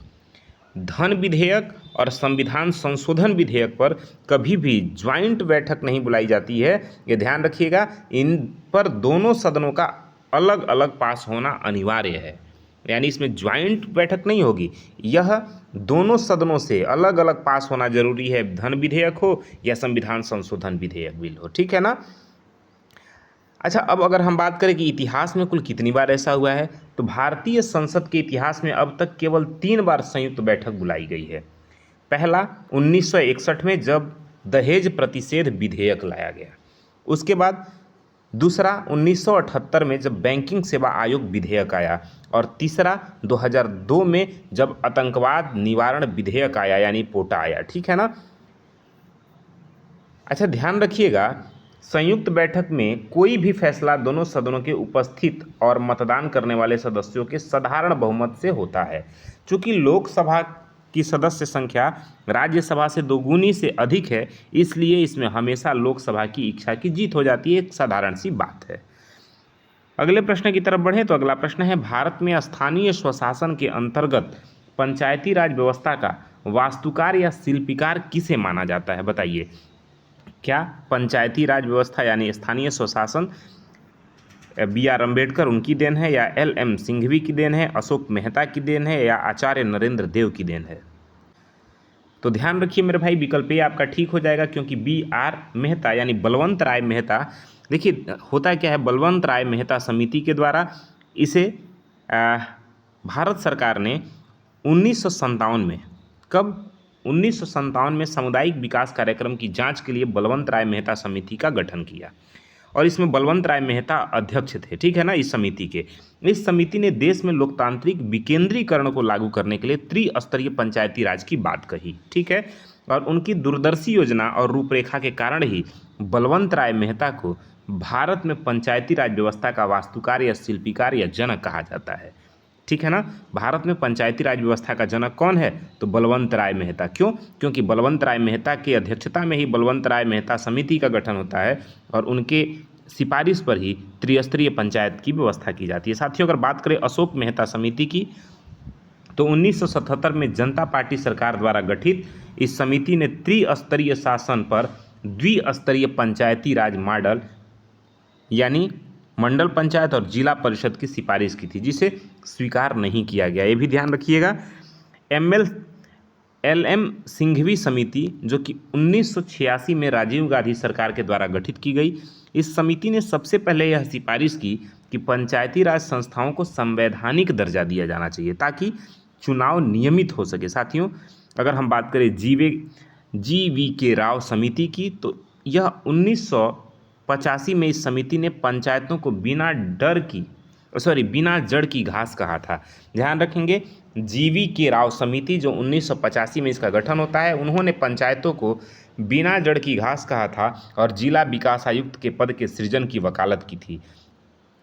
धन विधेयक और संविधान संशोधन विधेयक पर कभी भी ज्वाइंट बैठक नहीं बुलाई जाती है, ये ध्यान रखिएगा। इन पर दोनों सदनों का अलग अलग पास होना अनिवार्य है, यानी इसमें ज्वाइंट बैठक नहीं होगी, यह दोनों सदनों से अलग अलग पास होना जरूरी है, धन विधेयक हो या संविधान संशोधन विधेयक बिल हो, ठीक है ना। अच्छा, अब अगर हम बात करें कि इतिहास में कुल कितनी बार ऐसा हुआ है, तो भारतीय संसद के इतिहास में अब तक केवल 3 बार संयुक्त बैठक बुलाई गई है। पहला 1961 में जब दहेज प्रतिषेध विधेयक लाया गया, उसके बाद दूसरा 1978 में जब बैंकिंग सेवा आयोग विधेयक आया, और तीसरा 2002 में जब आतंकवाद निवारण विधेयक आया यानी पोटा आया, ठीक है ना। अच्छा, ध्यान रखिएगा संयुक्त बैठक में कोई भी फैसला दोनों सदनों के उपस्थित और मतदान करने वाले सदस्यों के साधारण बहुमत से होता है। चूंकि लोकसभा की सदस्य संख्या राज्यसभा से दोगुनी से अधिक है, इसलिए इसमें हमेशा लोकसभा की इच्छा की जीत हो जाती है, एक साधारण सी बात है। अगले प्रश्न की तरफ बढ़ें तो अगला प्रश्न है, भारत में स्थानीय स्वशासन के अंतर्गत पंचायती राज व्यवस्था का वास्तुकार या शिल्पीकार किसे माना जाता है? बताइए, क्या पंचायती राज व्यवस्था यानी स्थानीय स्वशासन बी.आर. अम्बेडकर उनकी देन है, या एल.एम. सिंघवी की देन है, अशोक मेहता की देन है, या आचार्य नरेंद्र देव की देन है? तो ध्यान रखिए मेरे भाई, विकल्प ए आपका ठीक हो जाएगा, क्योंकि बी.आर. मेहता यानी बलवंत राय मेहता, देखिए होता क्या है, बलवंत राय मेहता समिति के द्वारा इसे भारत सरकार ने 1957 में, कब? 1957 में सामुदायिक विकास कार्यक्रम की जांच के लिए बलवंत राय मेहता समिति का गठन किया, और इसमें बलवंत राय मेहता अध्यक्ष थे, ठीक है ना, इस समिति के। इस समिति ने देश में लोकतांत्रिक विकेंद्रीकरण को लागू करने के लिए त्रिस्तरीय पंचायती राज की बात कही, ठीक है। और उनकी दूरदर्शी योजना और रूपरेखा के कारण ही बलवंत राय मेहता को भारत में पंचायती राज व्यवस्था का वास्तुकार या शिल्पीकार या जनक कहा जाता है, ठीक है ना। भारत में पंचायती राज व्यवस्था का जनक कौन है? तो बलवंत राय मेहता। क्यों? क्योंकि बलवंत राय मेहता की अध्यक्षता में ही बलवंत राय मेहता समिति का गठन होता है, और उनके सिफारिश पर ही त्रिस्तरीय पंचायत की व्यवस्था की जाती है। साथियों, अगर बात करें अशोक मेहता समिति की, तो 1977 में जनता पार्टी सरकार द्वारा गठित इस समिति ने त्रिस्तरीय शासन पर द्विस्तरीय पंचायती राज मॉडल यानी मंडल पंचायत और जिला परिषद की सिफारिश की थी, जिसे स्वीकार नहीं किया गया, ये भी ध्यान रखिएगा। एल.एम. सिंघवी समिति, जो कि 1986 में राजीव गांधी सरकार के द्वारा गठित की गई, इस समिति ने सबसे पहले यह सिफारिश की कि पंचायती राज संस्थाओं को संवैधानिक दर्जा दिया जाना चाहिए ताकि चुनाव नियमित हो सके। साथियों, अगर हम बात करें जी.वी.के. राव समिति की, तो यह 1985 में इस समिति ने पंचायतों को बिना जड़ की घास कहा था। ध्यान रखेंगे, जी.वी.के. राव समिति जो 1985 में इसका गठन होता है, उन्होंने पंचायतों को बिना जड़ की घास कहा था और जिला विकास आयुक्त के पद के सृजन की वकालत की थी।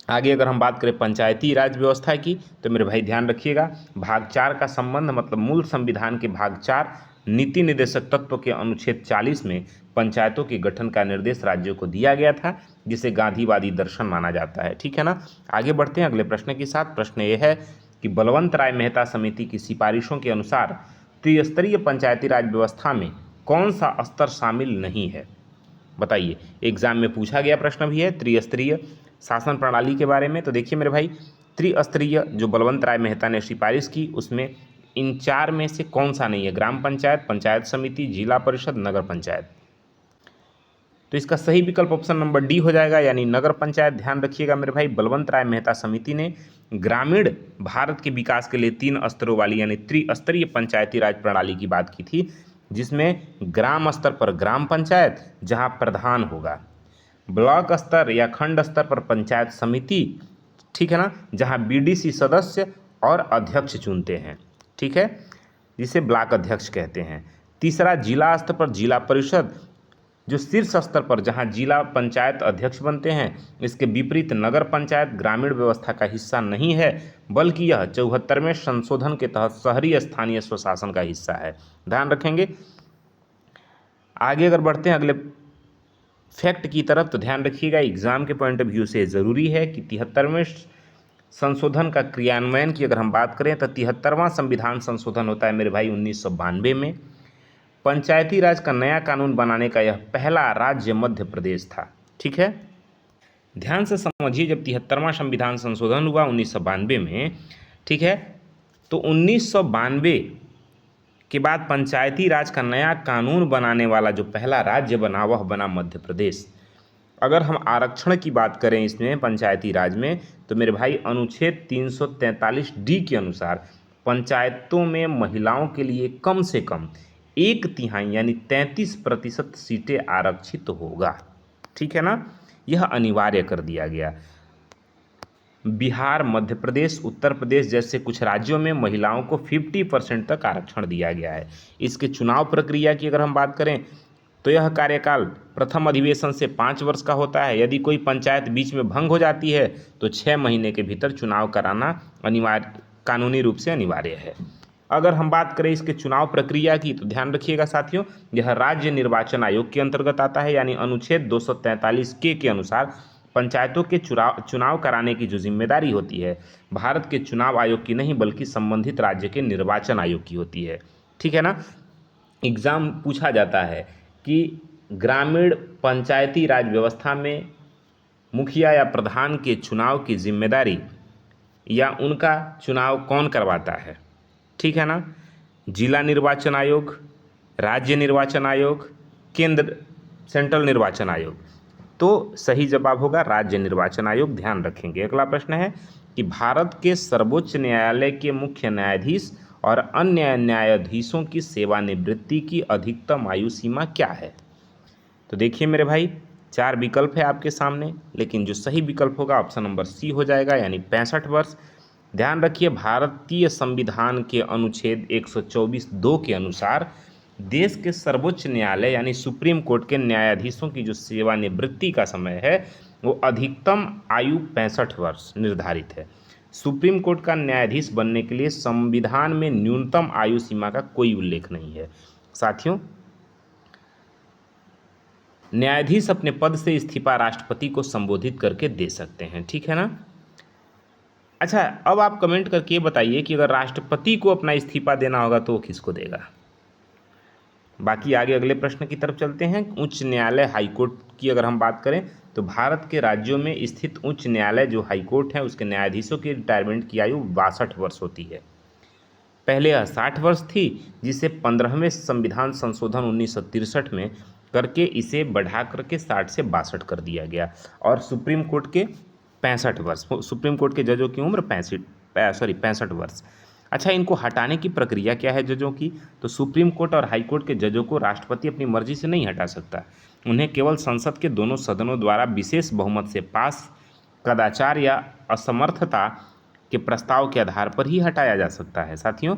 आगे अगर हम बात करें पंचायती राज व्यवस्था की, तो मेरे भाई ध्यान रखिएगा, भाग 4 का संबंध मतलब मूल संविधान के भाग 4 नीति निर्देशक तत्व के अनुच्छेद 40 में पंचायतों के गठन का निर्देश राज्यों को दिया गया था, जिसे गांधीवादी दर्शन माना जाता है, ठीक है ना। आगे बढ़ते हैं अगले प्रश्न के साथ। प्रश्न ये है कि बलवंत राय मेहता समिति की सिफारिशों के अनुसार त्रिस्तरीय पंचायती राज व्यवस्था में कौन सा स्तर शामिल नहीं है? बताइए। एग्जाम में पूछा गया प्रश्न भी है त्रिस्तरीय शासन प्रणाली के बारे में। तो देखिए मेरे भाई, त्रिस्तरीय जो बलवंत राय मेहता ने सिफारिश की, उसमें इन चार में से कौन सा नहीं है? ग्राम पंचायत, पंचायत समिति, जिला परिषद, नगर पंचायत। तो इसका सही विकल्प ऑप्शन नंबर डी हो जाएगा, यानी नगर पंचायत। ध्यान रखिएगा मेरे भाई, बलवंत राय मेहता समिति ने ग्रामीण भारत के विकास के लिए 3 स्तरों वाली यानी त्रिस्तरीय पंचायती राज प्रणाली की बात की थी, जिसमें ग्राम स्तर पर ग्राम पंचायत जहां प्रधान होगा, ब्लॉक स्तर या खंड स्तर पर पंचायत समिति, ठीक है ना, जहां बीडीसी सदस्य और अध्यक्ष चुनते हैं, ठीक है, जिसे ब्लॉक अध्यक्ष कहते हैं। तीसरा जिला स्तर पर जिला परिषद, जो शीर्ष स्तर पर जहां जिला पंचायत अध्यक्ष बनते हैं। इसके विपरीत नगर पंचायत ग्रामीण व्यवस्था का हिस्सा नहीं है, बल्कि यह 74वें संशोधन के तहत शहरी स्थानीय स्वशासन का हिस्सा है। ध्यान रखेंगे। आगे अगर बढ़ते हैं अगले फैक्ट की तरफ, तो ध्यान रखिएगा, एग्जाम के पॉइंट ऑफ व्यू से ज़रूरी है कि 73वें संशोधन का क्रियान्वयन की अगर हम बात करें तो 73वां संविधान संशोधन होता है मेरे भाई 1992 में। पंचायती राज का नया कानून बनाने का यह पहला राज्य मध्य प्रदेश था, ठीक है। ध्यान से समझिए, जब 73वां संविधान संशोधन हुआ 1992 में, ठीक है, तो 1992 के बाद पंचायती राज का नया कानून बनाने वाला जो पहला राज्य बना वह बना मध्य प्रदेश। अगर हम आरक्षण की बात करें इसमें पंचायती राज में, तो मेरे भाई अनुच्छेद 343D के अनुसार पंचायतों में महिलाओं के लिए कम से कम 1/3 यानी 33% सीटें आरक्षित होगा, ठीक है ना, यह अनिवार्य कर दिया गया। बिहार, मध्य प्रदेश, उत्तर प्रदेश जैसे कुछ राज्यों में महिलाओं को 50% तक आरक्षण दिया गया है। इसके चुनाव प्रक्रिया की अगर हम बात करें तो यह कार्यकाल प्रथम अधिवेशन से 5 वर्ष का होता है। यदि कोई पंचायत बीच में भंग हो जाती है तो 6 महीने के भीतर चुनाव कराना अनिवार्य, कानूनी रूप से अनिवार्य है। अगर हम बात करें इसके चुनाव प्रक्रिया की, तो ध्यान रखिएगा साथियों, यह राज्य निर्वाचन आयोग के अंतर्गत आता है, यानी अनुच्छेद 243K के अनुसार पंचायतों के चुनाव कराने की जो जिम्मेदारी होती है भारत के चुनाव आयोग की नहीं बल्कि संबंधित राज्य के निर्वाचन आयोग की होती है, ठीक है ना। एग्जाम पूछा जाता है कि ग्रामीण पंचायती राज व्यवस्था में मुखिया या प्रधान के चुनाव की जिम्मेदारी या उनका चुनाव कौन करवाता है, ठीक है ना। जिला निर्वाचन आयोग, राज्य निर्वाचन आयोग, केंद्र सेंट्रल निर्वाचन आयोग। तो सही जवाब होगा राज्य निर्वाचन आयोग। ध्यान रखेंगे। अगला प्रश्न है कि भारत के सर्वोच्च न्यायालय के मुख्य न्यायाधीश और अन्य न्यायाधीशों की सेवानिवृत्ति की अधिकतम आयु सीमा क्या है? तो देखिए मेरे भाई, 4 विकल्प है आपके सामने, लेकिन जो सही विकल्प होगा ऑप्शन नंबर सी हो जाएगा, यानी 65 वर्ष। ध्यान रखिए, भारतीय संविधान के अनुच्छेद 124(2) के अनुसार देश के सर्वोच्च न्यायालय यानी सुप्रीम कोर्ट के न्यायाधीशों की जो सेवानिवृत्ति का समय है वो अधिकतम आयु 65 वर्ष निर्धारित है। सुप्रीम कोर्ट का न्यायाधीश बनने के लिए संविधान में न्यूनतम आयु सीमा का कोई उल्लेख नहीं है। साथियों, न्यायाधीश अपने पद से इस्तीफा राष्ट्रपति को संबोधित करके दे सकते हैं, ठीक है ना। अच्छा, अब आप कमेंट करके बताइए कि अगर राष्ट्रपति को अपना इस्तीफा देना होगा तो वो किसको देगा। बाकी आगे अगले प्रश्न की तरफ चलते हैं। उच्च न्यायालय हाईकोर्ट की अगर हम बात करें तो भारत के राज्यों में स्थित उच्च न्यायालय जो हाईकोर्ट है उसके न्यायाधीशों की रिटायरमेंट की आयु 62 वर्ष होती है। पहले यह 60 वर्ष थी, जिसे 15वें संविधान संशोधन 1963 में करके इसे बढ़ा करके 60 से 62 कर दिया गया। और सुप्रीम कोर्ट के 65 वर्ष, सुप्रीम कोर्ट के जजों की उम्र 65 वर्ष। अच्छा, इनको हटाने की प्रक्रिया क्या है जजों की? तो सुप्रीम कोर्ट और हाई कोर्ट के जजों को राष्ट्रपति अपनी मर्जी से नहीं हटा सकता, उन्हें केवल संसद के दोनों सदनों द्वारा विशेष बहुमत से पास कदाचार या असमर्थता के प्रस्ताव के आधार पर ही हटाया जा सकता है। साथियों,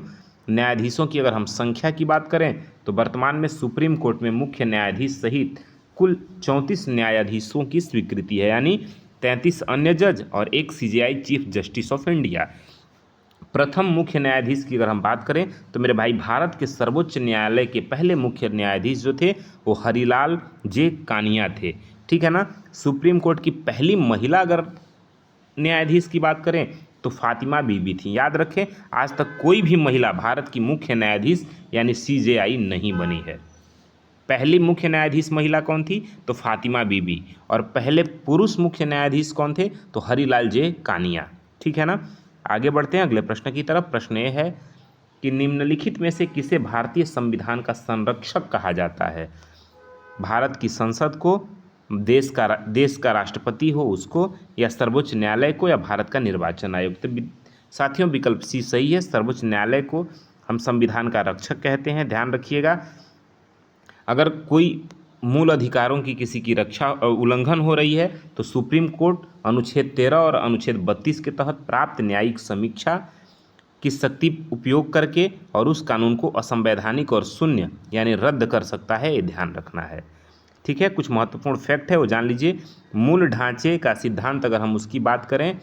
न्यायाधीशों की अगर हम संख्या की बात करें तो वर्तमान में सुप्रीम कोर्ट में मुख्य न्यायाधीश सहित कुल 34 न्यायाधीशों की स्वीकृति है, यानी 33 अन्य जज और 1 CJI chief justice of India. प्रथम मुख्य न्यायाधीश की अगर हम बात करें तो मेरे भाई भारत के सर्वोच्च न्यायालय के पहले मुख्य न्यायाधीश जो थे वो हरिलाल जे कानिया थे, ठीक है ना। सुप्रीम कोर्ट की पहली महिला अगर न्यायाधीश की बात करें तो फातिमा बीबी थी। याद रखें, आज तक कोई भी महिला भारत की मुख्य न्यायाधीश यानी CJI नहीं बनी है। पहली मुख्य न्यायाधीश महिला कौन थी? तो फातिमा बीबी। और पहले पुरुष मुख्य न्यायाधीश कौन थे? तो हरिलाल जे कानिया। ठीक है ना। आगे बढ़ते हैं अगले प्रश्न की तरफ। प्रश्न ये है कि निम्नलिखित में से किसे भारतीय संविधान का संरक्षक कहा जाता है? भारत की संसद को, देश का राष्ट्रपति हो उसको, या सर्वोच्च न्यायालय को, या भारत का निर्वाचन आयोग? तो साथियों विकल्प सी सही है। सर्वोच्च न्यायालय को हम संविधान का रक्षक कहते हैं। ध्यान रखिएगा, अगर कोई मूल अधिकारों की किसी की रक्षा उल्लंघन हो रही है तो सुप्रीम कोर्ट अनुच्छेद 13 और अनुच्छेद 32 के तहत प्राप्त न्यायिक समीक्षा की शक्ति उपयोग करके और उस कानून को असंवैधानिक और शून्य यानी रद्द कर सकता है। ये ध्यान रखना है। ठीक है, कुछ महत्वपूर्ण फैक्ट है वो जान लीजिए। मूल ढांचे का सिद्धांत अगर हम उसकी बात करें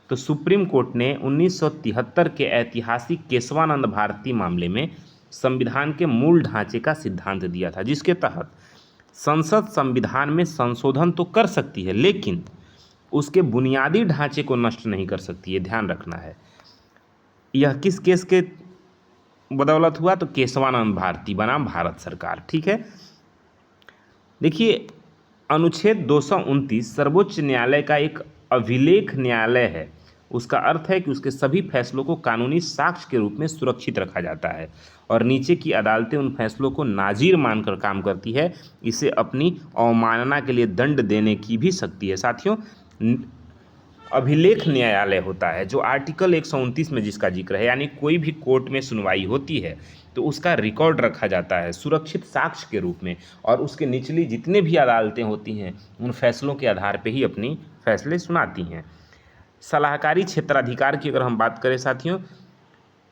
तो सुप्रीम कोर्ट ने 1973 के ऐतिहासिक केशवानंद भारती मामले में संविधान के मूल ढांचे का सिद्धांत दिया था, जिसके तहत संसद संविधान में संशोधन तो कर सकती है लेकिन उसके बुनियादी ढांचे को नष्ट नहीं कर सकती है। ध्यान रखना है। यह किस केस के बदौलत हुआ? तो केशवानंद भारती बनाम भारत सरकार। ठीक है, देखिए अनुच्छेद 229 सर्वोच्च न्यायालय का एक अभिलेख न्यायालय है। उसका अर्थ है कि उसके सभी फैसलों को कानूनी साक्ष्य के रूप में सुरक्षित रखा जाता है और नीचे की अदालतें उन फैसलों को नाजीर मानकर काम करती है। इसे अपनी अवमानना के लिए दंड देने की भी शक्ति है। साथियों, अभिलेख न्यायालय होता है जो आर्टिकल 129 में जिसका जिक्र है, यानी कोई भी कोर्ट में सुनवाई होती है तो उसका रिकॉर्ड रखा जाता है सुरक्षित साक्ष्य के रूप में, और उसके निचली जितने भी अदालतें होती हैं उन फैसलों के आधार पर ही अपनी फैसले सुनाती हैं। सलाहकारी क्षेत्राधिकार की अगर हम बात करें साथियों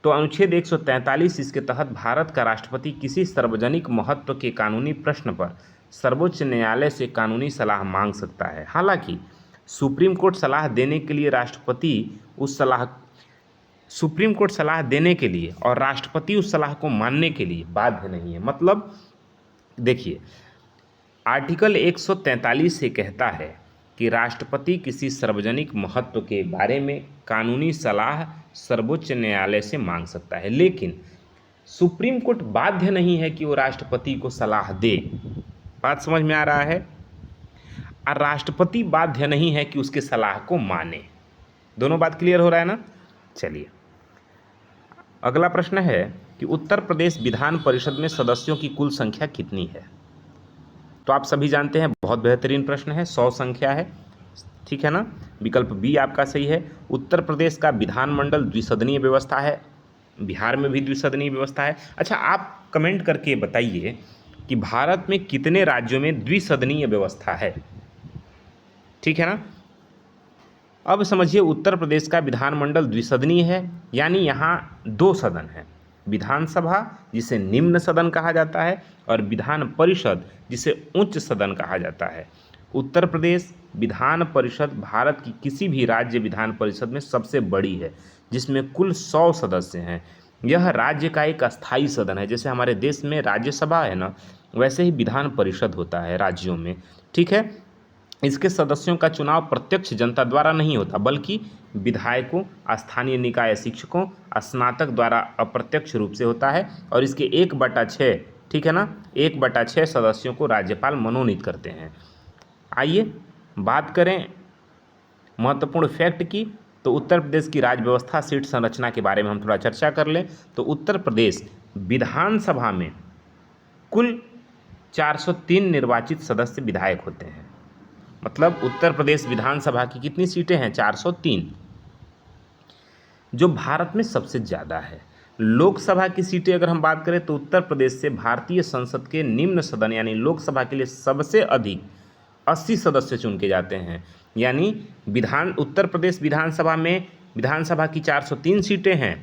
तो अनुच्छेद 143 इसके तहत भारत का राष्ट्रपति किसी सार्वजनिक महत्व के कानूनी प्रश्न पर सर्वोच्च न्यायालय से कानूनी सलाह मांग सकता है। हालांकि सुप्रीम कोर्ट सलाह देने के लिए सुप्रीम कोर्ट सलाह देने के लिए और राष्ट्रपति उस सलाह को मानने के लिए बाध्य नहीं है। मतलब देखिए, आर्टिकल 143 से कहता है कि राष्ट्रपति किसी सार्वजनिक महत्व के बारे में कानूनी सलाह सर्वोच्च न्यायालय से मांग सकता है, लेकिन सुप्रीम कोर्ट बाध्य नहीं है कि वो राष्ट्रपति को सलाह दे। बात समझ में आ रहा है? और राष्ट्रपति बाध्य नहीं है कि उसके सलाह को माने। दोनों बात क्लियर हो रहा है ना? चलिए अगला प्रश्न है कि उत्तर प्रदेश विधान परिषद में सदस्यों की कुल संख्या कितनी है? तो आप सभी जानते हैं, बहुत बेहतरीन प्रश्न है, 100 संख्या है। ठीक है ना। विकल्प बी आपका सही है। उत्तर प्रदेश का विधानमंडल द्विसदनीय व्यवस्था है, बिहार में भी द्विसदनीय व्यवस्था है। अच्छा, आप कमेंट करके बताइए कि भारत में कितने राज्यों में द्विसदनीय व्यवस्था है? ठीक है ना। अब समझिए, उत्तर प्रदेश का विधानमंडल द्विसदनीय है, यानी यहाँ 2 सदन है, विधानसभा जिसे निम्न सदन कहा जाता है और विधान परिषद जिसे उच्च सदन कहा जाता है। उत्तर प्रदेश विधान परिषद भारत की किसी भी राज्य विधान परिषद में सबसे बड़ी है, जिसमें कुल 100 सदस्य हैं। यह राज्य का एक अस्थायी सदन है। जैसे हमारे देश में राज्यसभा है ना, वैसे ही विधान परिषद होता है राज्यों में। ठीक है। इसके सदस्यों का चुनाव प्रत्यक्ष जनता द्वारा नहीं होता, बल्कि विधायकों, स्थानीय निकाय शिक्षकों, स्नातक द्वारा अप्रत्यक्ष रूप से होता है। और इसके 1/6, ठीक है ना, 1/6 सदस्यों को राज्यपाल मनोनीत करते हैं। आइए बात करें महत्वपूर्ण फैक्ट की। तो उत्तर प्रदेश की राज्य व्यवस्था, सीट संरचना के बारे में हम थोड़ा चर्चा कर लें। तो उत्तर प्रदेश विधानसभा में कुल 403 निर्वाचित सदस्य विधायक होते हैं। मतलब उत्तर प्रदेश विधानसभा की कितनी सीटें हैं? 403, जो भारत में सबसे ज़्यादा है। लोकसभा की सीटें अगर हम बात करें तो उत्तर प्रदेश से भारतीय संसद के निम्न सदन यानी लोकसभा के लिए सबसे अधिक 80 सदस्य चुन के जाते हैं। यानी उत्तर प्रदेश विधानसभा में विधानसभा की 403 सीटें हैं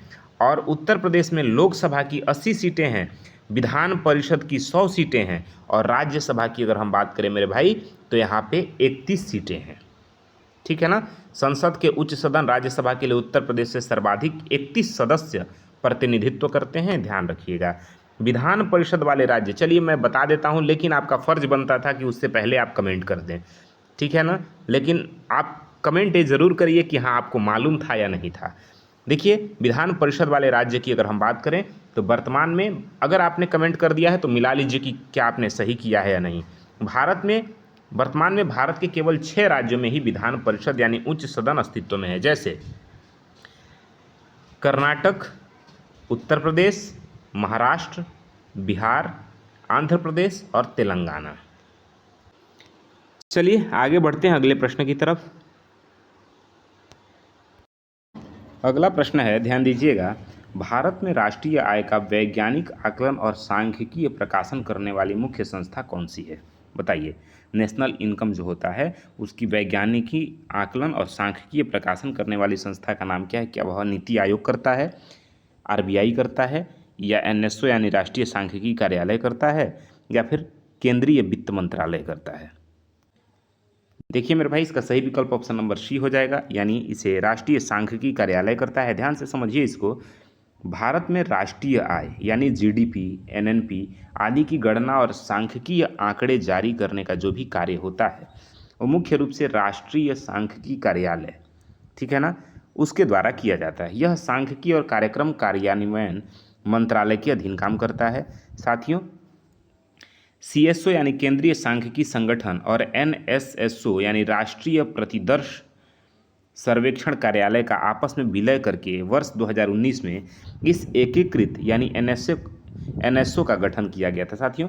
और उत्तर प्रदेश में लोकसभा की 80 सीटें हैं, विधान परिषद की 100 सीटें हैं और राज्यसभा की अगर हम बात करें मेरे भाई तो यहाँ पे 31 सीटें हैं। ठीक है ना। संसद के उच्च सदन राज्यसभा के लिए उत्तर प्रदेश से सर्वाधिक 31 सदस्य प्रतिनिधित्व करते हैं। ध्यान रखिएगा। विधान परिषद वाले राज्य, चलिए मैं बता देता हूँ, लेकिन आपका फर्ज बनता था कि उससे पहले आप कमेंट कर दें। ठीक है ना। लेकिन आप कमेंट ये ज़रूर करिए कि हाँ आपको मालूम था या नहीं था। देखिए, विधान परिषद वाले राज्य की अगर हम बात करें तो वर्तमान में अगर आपने कमेंट कर दिया है तो मिला लीजिए कि क्या आपने सही किया है या नहीं। भारत में वर्तमान में भारत के केवल 6 राज्यों में ही विधान परिषद यानी उच्च सदन अस्तित्व में है, जैसे कर्नाटक, उत्तर प्रदेश, महाराष्ट्र, बिहार, आंध्र प्रदेश और तेलंगाना। चलिए आगे बढ़ते हैं अगले प्रश्न की तरफ। अगला प्रश्न है, ध्यान दीजिएगा, भारत में राष्ट्रीय आय का वैज्ञानिक आकलन और सांख्यिकीय प्रकाशन करने वाली मुख्य संस्था कौन सी है? बताइए। नेशनल इनकम जो होता है उसकी वैज्ञानिकी आकलन और सांख्यिकीय प्रकाशन करने वाली संस्था का नाम क्या है? क्या वह नीति आयोग करता है, आरबीआई करता है, या एनएसओ यानी राष्ट्रीय सांख्यिकी कार्यालय करता है, या फिर केंद्रीय वित्त मंत्रालय करता है? देखिए मेरे भाई, इसका सही विकल्प ऑप्शन नंबर सी हो जाएगा, यानी इसे राष्ट्रीय सांख्यिकी कार्यालय करता है। ध्यान से समझिए इसको। भारत में राष्ट्रीय आय यानी जीडीपी, एनएनपी आदि की गणना और सांख्यिकीय आंकड़े जारी करने का जो भी कार्य होता है वो मुख्य रूप से राष्ट्रीय सांख्यिकी कार्यालय, ठीक है ना, उसके द्वारा किया जाता है। यह सांख्यिकी और कार्यक्रम कार्यान्वयन मंत्रालय के अधीन काम करता है। साथियों, सीएसओ यानी केंद्रीय सांख्यिकी संगठन और एनएसएसओ यानी राष्ट्रीय प्रतिदर्श सर्वेक्षण कार्यालय का आपस में विलय करके वर्ष 2019 में इस एकीकृत यानी एनएसओ का गठन किया गया था। साथियों,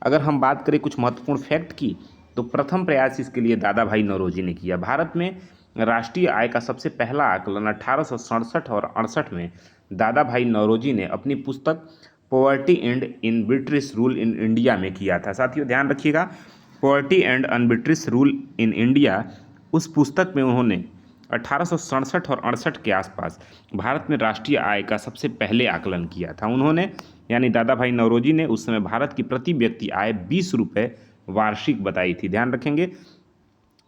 अगर हम बात करें कुछ महत्वपूर्ण फैक्ट की, तो प्रथम प्रयास इसके लिए दादा भाई नौरोजी ने किया। भारत में राष्ट्रीय आय का सबसे पहला आकलन 1867 और 68 में दादा भाई नौरोजी ने अपनी पुस्तक poverty and unarbitrary rule in India में किया था। साथियों ध्यान रखिएगा, poverty and unarbitrary rule in India, उस पुस्तक में उन्होंने 1867 और 68 के आसपास भारत में राष्ट्रीय आय का सबसे पहले आकलन किया था। उन्होंने यानी दादा भाई नौरोजी ने उस समय भारत की प्रति व्यक्ति आय 20 रुपये वार्षिक बताई थी। ध्यान रखेंगे,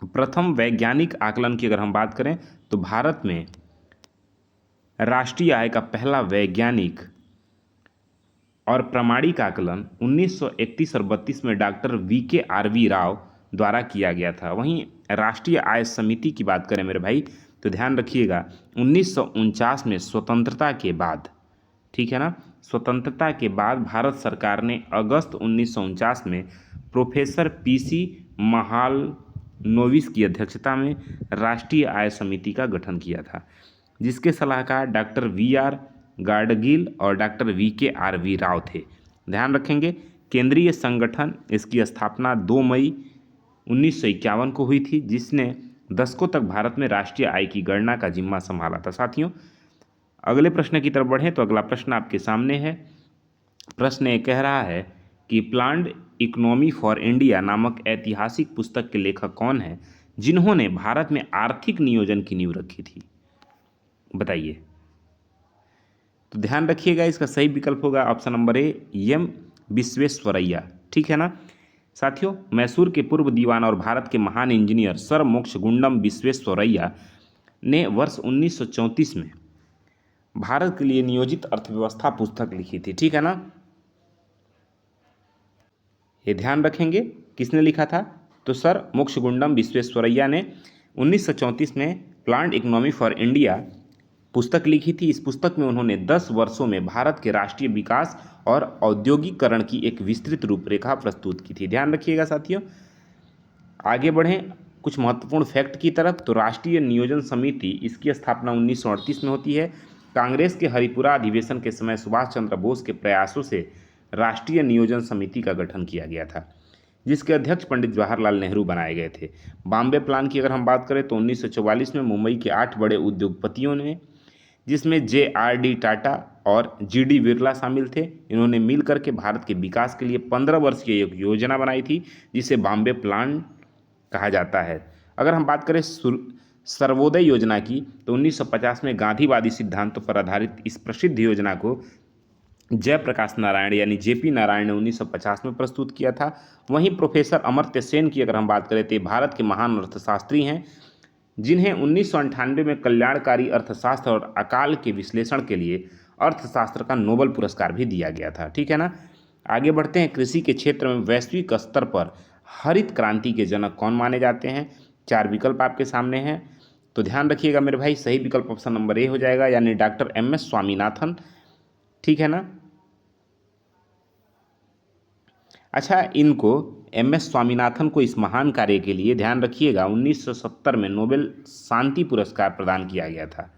प्रथम वैज्ञानिक आकलन की अगर हम बात करें तो भारत में राष्ट्रीय आय का पहला वैज्ञानिक और प्रामाणिक आकलन 1931 और 32 में डॉक्टर VKRV राव द्वारा किया गया था। वहीं राष्ट्रीय आय समिति की बात करें मेरे भाई, तो ध्यान रखिएगा 1949 में स्वतंत्रता के बाद, ठीक है ना, स्वतंत्रता के बाद भारत सरकार ने अगस्त 1949 में प्रोफेसर PC महालनोबिस की अध्यक्षता में राष्ट्रीय आय समिति का गठन किया था, जिसके सलाहकार डॉक्टर VR गाडगिल और डॉक्टर VKRV राव थे। ध्यान रखेंगे, केंद्रीय संगठन, इसकी स्थापना 2 मई 1951 को हुई थी, जिसने दशकों तक भारत में राष्ट्रीय आय की गणना का जिम्मा संभाला था। साथियों, अगले प्रश्न की तरफ बढ़ें तो अगला प्रश्न आपके सामने है। प्रश्न ये कह रहा है कि प्लान्ड इकोनॉमी फॉर इंडिया नामक ऐतिहासिक पुस्तक के लेखक कौन है जिन्होंने भारत में आर्थिक नियोजन की नींव रखी थी? बताइए। तो ध्यान रखिएगा, इसका सही विकल्प होगा option number A, M Visvesvaraya, ठीक है ना। साथियों, मैसूर के पूर्व दीवान और भारत के महान इंजीनियर सर मोक्षगुंडम विश्वेश्वरैया ने वर्ष 1934 में भारत के लिए नियोजित अर्थव्यवस्था पुस्तक लिखी थी, ठीक है ना। ये ध्यान रखेंगे, किसने लिखा था? तो सर मोक्षगुंडम विश्वेश्वरैया ने 1934 में प्लान्ड इकोनॉमी फॉर इंडिया पुस्तक लिखी थी। इस पुस्तक में उन्होंने 10 वर्षों में भारत के राष्ट्रीय विकास और औद्योगिकरण की एक विस्तृत रूपरेखा प्रस्तुत की थी। ध्यान रखिएगा साथियों। आगे बढ़ें कुछ महत्वपूर्ण फैक्ट की तरफ। तो राष्ट्रीय नियोजन समिति, इसकी स्थापना 1938 में होती है। कांग्रेस के हरिपुरा अधिवेशन के समय सुभाष चंद्र बोस के प्रयासों से राष्ट्रीय नियोजन समिति का गठन किया गया था, जिसके अध्यक्ष पंडित जवाहरलाल नेहरू बनाए गए थे। बॉम्बे प्लान की अगर हम बात करें तो 1944 में मुंबई के 8 बड़े उद्योगपतियों ने, जिसमें JRD टाटा और GD बिरला शामिल थे, इन्होंने मिल करके भारत के विकास के लिए 15 वर्ष की एक योजना बनाई थी, जिसे बॉम्बे प्लान कहा जाता है। अगर हम बात करें सर्वोदय योजना की, तो 1950 में गांधीवादी सिद्धांतों पर आधारित इस प्रसिद्ध योजना को जयप्रकाश नारायण यानी JP नारायण ने 1950 में प्रस्तुत किया था। वहीं प्रोफेसर अमर्त्य सेन की अगर हम बात करें तो भारत के महान अर्थशास्त्री हैं, जिन्हें 1998 में कल्याणकारी अर्थशास्त्र और अकाल के विश्लेषण के लिए अर्थशास्त्र का नोबेल पुरस्कार भी दिया गया था, ठीक है ना। आगे बढ़ते हैं। कृषि के क्षेत्र में वैश्विक स्तर पर हरित क्रांति के जनक कौन माने जाते हैं? 4 विकल्प आपके सामने हैं, तो ध्यान रखिएगा मेरे भाई, सही विकल्प ऑप्शन नंबर ए हो जाएगा, यानी डॉक्टर MS स्वामीनाथन, ठीक है ना। अच्छा, इनको एम.एस. स्वामीनाथन को इस महान कार्य के लिए, ध्यान रखिएगा, 1970 में नोबेल शांति पुरस्कार प्रदान किया गया था।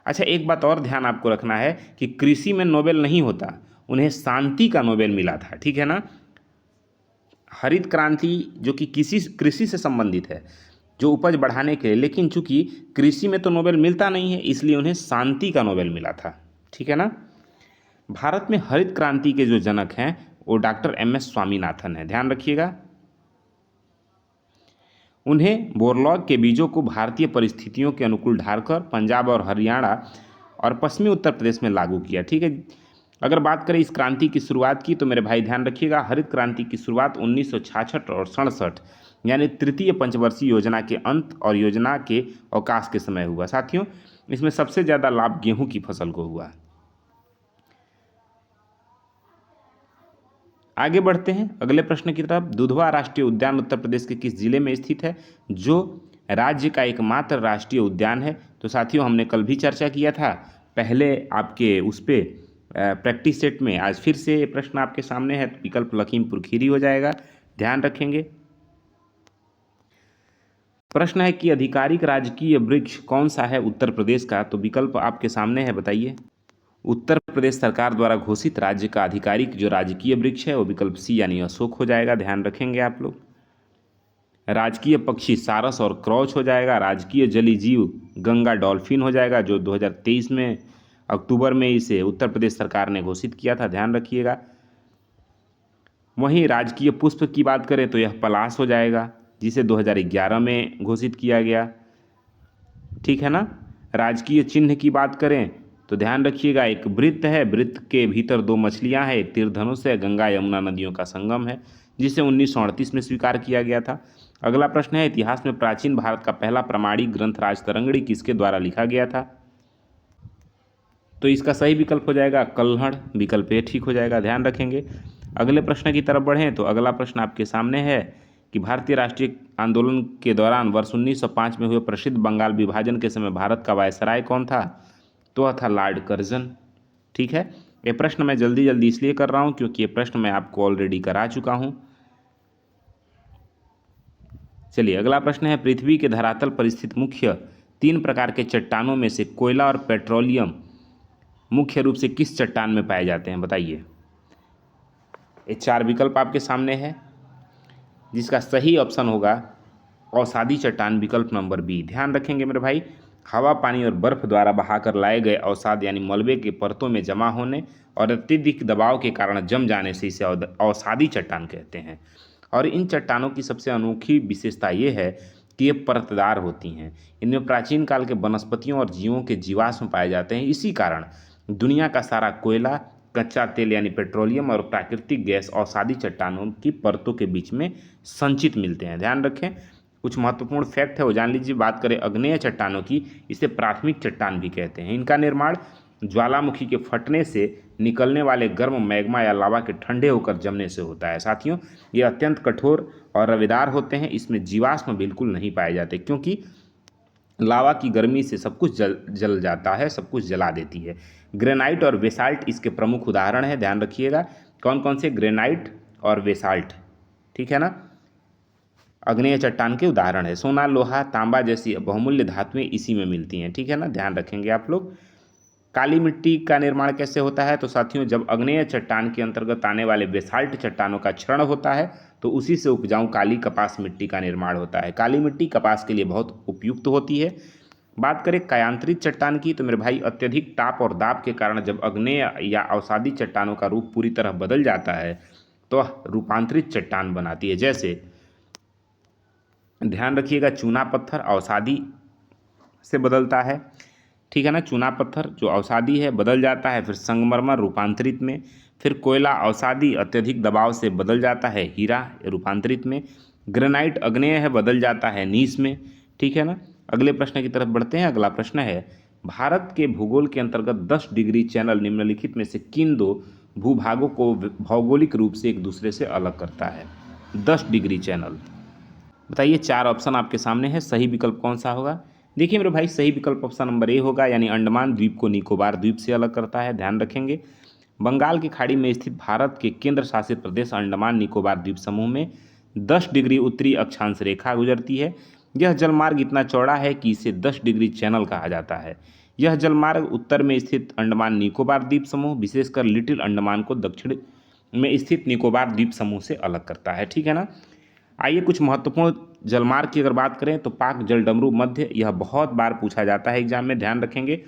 अच्छा, एक बात और ध्यान आपको रखना है कि कृषि में नोबेल नहीं होता, उन्हें शांति का नोबेल मिला था, ठीक है ना। हरित क्रांति जो कि कृषि से संबंधित है, जो उपज बढ़ाने के लिए, लेकिन चूंकि कृषि में तो नोबेल मिलता नहीं है, इसलिए उन्हें शांति का नोबेल मिला था, ठीक है ना। भारत में हरित क्रांति के जो जनक हैं वो डॉक्टर एम.एस. स्वामीनाथन है, ध्यान रखिएगा। उन्हें बोरलॉग के बीजों को भारतीय परिस्थितियों के अनुकूल ढालकर पंजाब और हरियाणा और पश्चिमी उत्तर प्रदेश में लागू किया, ठीक है। अगर बात करें इस क्रांति की शुरुआत की, तो मेरे भाई ध्यान रखिएगा, हरित क्रांति की शुरुआत 1966 और 67 यानी तृतीय पंचवर्षीय योजना के अंत और योजना के अवकाश के समय हुआ। साथियों, इसमें सबसे ज़्यादा लाभ गेहूं की फसल को हुआ। आगे बढ़ते हैं अगले प्रश्न की तरफ। दुधवा राष्ट्रीय उद्यान उत्तर प्रदेश के किस जिले में स्थित है, जो राज्य का एकमात्र राष्ट्रीय उद्यान है? तो साथियों, हमने कल भी चर्चा किया था पहले आपके उस पे प्रैक्टिस सेट में। आज फिर से ये प्रश्न आपके सामने है, तो विकल्प लखीमपुर खीरी हो जाएगा, ध्यान रखेंगे। प्रश्न है कि आधिकारिक राजकीय वृक्ष कौन सा है उत्तर प्रदेश का? तो विकल्प आपके सामने है, बताइए। उत्तर प्रदेश सरकार द्वारा घोषित राज्य का आधिकारिक जो राजकीय वृक्ष है वो विकल्प सी यानी अशोक हो जाएगा, ध्यान रखेंगे आप लोग। राजकीय पक्षी सारस और क्रॉच हो जाएगा। राजकीय जलीय जीव गंगा डॉल्फिन हो जाएगा, जो 2023 में अक्टूबर में इसे उत्तर प्रदेश सरकार ने घोषित किया था, ध्यान रखिएगा। वहीं राजकीय पुष्प की बात करें तो यह पलाश हो जाएगा, जिसे 2011 में घोषित किया गया, ठीक है ना। राजकीय चिन्ह की बात करें तो ध्यान रखिएगा, एक वृत्त है, वृत्त के भीतर दो मछलियां हैं, एक तीरधनुष है, गंगा यमुना नदियों का संगम है, जिसे 1938 में स्वीकार किया गया था। अगला प्रश्न है, इतिहास में प्राचीन भारत का पहला प्रामाणिक ग्रंथ राजतरंगिणी किसके द्वारा लिखा गया था? तो इसका सही विकल्प हो जाएगा कल्हड़, विकल्प ए ठीक हो जाएगा, ध्यान रखेंगे। अगले प्रश्न की तरफ बढ़ें तो अगला प्रश्न आपके सामने है कि भारतीय राष्ट्रीय आंदोलन के दौरान वर्ष 1905 में हुए प्रसिद्ध बंगाल विभाजन के समय भारत का वायसराय कौन था? तो वह था लॉर्ड कर्जन, ठीक है। ये प्रश्न मैं जल्दी जल्दी इसलिए कर रहा हूं क्योंकि ये प्रश्न मैं आपको ऑलरेडी करा चुका हूं। चलिए अगला प्रश्न है, पृथ्वी के धरातल पर स्थित मुख्य 3 प्रकार के चट्टानों में से कोयला और पेट्रोलियम मुख्य रूप से किस चट्टान में पाए जाते हैं, बताइए। ये 4 विकल्प आपके सामने है, जिसका सही ऑप्शन होगा अवसादी चट्टान, विकल्प नंबर बी, ध्यान रखेंगे मेरे भाई। हवा, पानी और बर्फ द्वारा बहाकर लाए गए अवसाद यानी मलबे के परतों में जमा होने और अत्यधिक दबाव के कारण जम जाने से इसे अवसादी चट्टान कहते हैं। और इन चट्टानों की सबसे अनोखी विशेषता ये है कि ये परतदार होती हैं। इनमें प्राचीन काल के वनस्पतियों और जीवों के जीवाश्म पाए जाते हैं। इसी कारण दुनिया का सारा कोयला, कच्चा तेल यानी पेट्रोलियम और प्राकृतिक गैस अवसादी चट्टानों की परतों के बीच में संचित मिलते हैं, ध्यान रखें। कुछ महत्वपूर्ण फैक्ट है वो जान लीजिए। बात करें अग्नेय चट्टानों की, इसे प्राथमिक चट्टान भी कहते हैं। इनका निर्माण ज्वालामुखी के फटने से निकलने वाले गर्म मैग्मा या लावा के ठंडे होकर जमने से होता है। साथियों, ये अत्यंत कठोर और रवेदार होते हैं। इसमें जीवाश्म बिल्कुल नहीं पाए जाते, क्योंकि लावा की गर्मी से सब कुछ जल जाता है, सब कुछ जला देती है। ग्रेनाइट और बेसाल्ट इसके प्रमुख उदाहरण है, ध्यान रखिएगा। कौन कौन से? ग्रेनाइट और बेसाल्ट, ठीक है ना, अग्नेय चट्टान के उदाहरण है। सोना, लोहा, तांबा जैसी बहुमूल्य धातुएं इसी में मिलती हैं, ठीक है ना, ध्यान रखेंगे आप लोग। काली मिट्टी का निर्माण कैसे होता है? तो साथियों, जब अग्नेय चट्टान के अंतर्गत आने वाले बेसाल्ट चट्टानों का क्षरण होता है तो उसी से उपजाऊ काली कपास मिट्टी का निर्माण होता है। काली मिट्टी कपास के लिए बहुत उपयुक्त होती है। बात करें कायांतरित चट्टान की, तो मेरे भाई अत्यधिक ताप और दाब के कारण जब अग्नेय या अवसादी चट्टानों का रूप पूरी तरह बदल जाता है तो रूपांतरित चट्टान बनाती है। जैसे ध्यान रखिएगा, चूना पत्थर अवसादी से बदलता है, ठीक है ना, चूना पत्थर जो अवसादी है बदल जाता है, फिर संगमरमर रूपांतरित में, फिर कोयला अवसादी अत्यधिक दबाव से बदल जाता है हीरा रूपांतरित में, ग्रेनाइट अग्नेय है बदल जाता है नीस में, ठीक है ना। अगले प्रश्न की तरफ बढ़ते हैं। अगला प्रश्न है, भारत के भूगोल के अंतर्गत 10 डिग्री चैनल निम्नलिखित में से किन 2 भूभागों को भौगोलिक रूप से एक दूसरे से अलग करता है? 10 डिग्री चैनल, बताइए। 4 ऑप्शन आपके सामने है, सही विकल्प कौन सा होगा? देखिए मेरे भाई, सही विकल्प ऑप्शन नंबर ए होगा, यानी अंडमान द्वीप को निकोबार द्वीप से अलग करता है, ध्यान रखेंगे। बंगाल की खाड़ी में स्थित भारत के केंद्र शासित प्रदेश अंडमान निकोबार द्वीप समूह में 10 डिग्री उत्तरी अक्षांश रेखा गुजरती है। यह जलमार्ग इतना चौड़ा है कि इसे 10 डिग्री चैनल कहा जाता है। यह जलमार्ग उत्तर में स्थित अंडमान निकोबार द्वीप समूह, विशेषकर लिटिल अंडमान को दक्षिण में स्थित निकोबार द्वीप समूह से अलग करता है, ठीक है ना। आइए कुछ महत्वपूर्ण जलमार्ग की अगर बात करें तो पाक जलडमरू मध्य, यह बहुत बार पूछा जाता है एग्जाम में, ध्यान रखेंगे।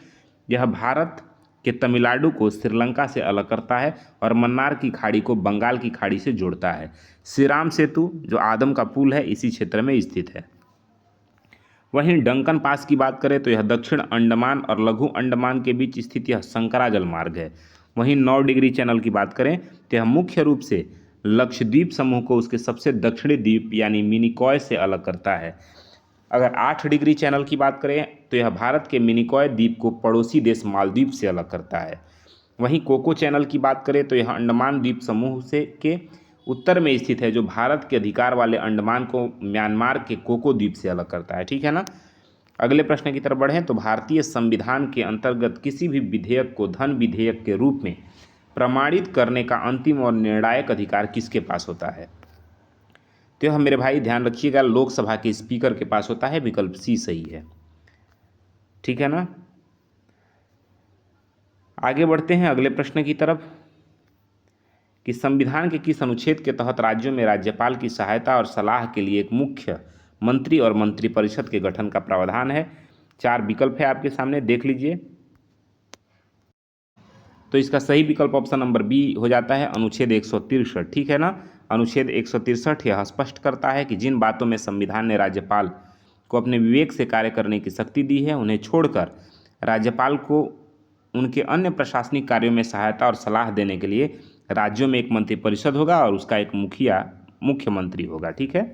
यह भारत के तमिलनाडु को श्रीलंका से अलग करता है और मन्नार की खाड़ी को बंगाल की खाड़ी से जोड़ता है। श्री राम सेतु जो आदम का पुल है इसी क्षेत्र में स्थित है। वहीं डंकन पास की बात करें तो यह दक्षिण अंडमान और लघु अंडमान के बीच स्थित यह संकरा जलमार्ग है। वहीं 9 डिग्री चैनल की बात करें तो यह मुख्य रूप से लक्षद्वीप समूह को उसके सबसे दक्षिणी द्वीप यानी मिनिकॉय से अलग करता है। अगर 8 डिग्री चैनल की बात करें तो यह भारत के मिनिकॉय द्वीप को पड़ोसी देश मालदीव से अलग करता है। वहीं कोको चैनल की बात करें तो यह अंडमान द्वीप समूह से के उत्तर में स्थित है, जो भारत के अधिकार वाले अंडमान को म्यांमार के कोको द्वीप से अलग करता है, ठीक है ना। अगले प्रश्न की तरफ बढ़ें तो भारतीय संविधान के अंतर्गत किसी भी विधेयक को धन विधेयक के रूप में प्रमाणित करने का अंतिम और निर्णायक अधिकार किसके पास होता है? तो यह मेरे भाई ध्यान रखिएगा, लोकसभा के स्पीकर के पास होता है, विकल्प सी सही है, ठीक है ना। आगे बढ़ते हैं अगले प्रश्न की तरफ कि संविधान के किस अनुच्छेद के तहत राज्यों में राज्यपाल की सहायता और सलाह के लिए एक मुख्य मंत्री और मंत्रिपरिषद के गठन का प्रावधान है? 4 विकल्प है आपके सामने, देख लीजिए। तो इसका सही विकल्प ऑप्शन नंबर बी हो जाता है, अनुच्छेद 163, ठीक है ना। अनुच्छेद 163 यह स्पष्ट करता है कि जिन बातों में संविधान ने राज्यपाल को अपने विवेक से कार्य करने की शक्ति दी है, उन्हें छोड़कर राज्यपाल को उनके अन्य प्रशासनिक कार्यों में सहायता और सलाह देने के लिए राज्यों में एक मंत्रिपरिषद होगा और उसका एक मुख्यमंत्री होगा, ठीक है।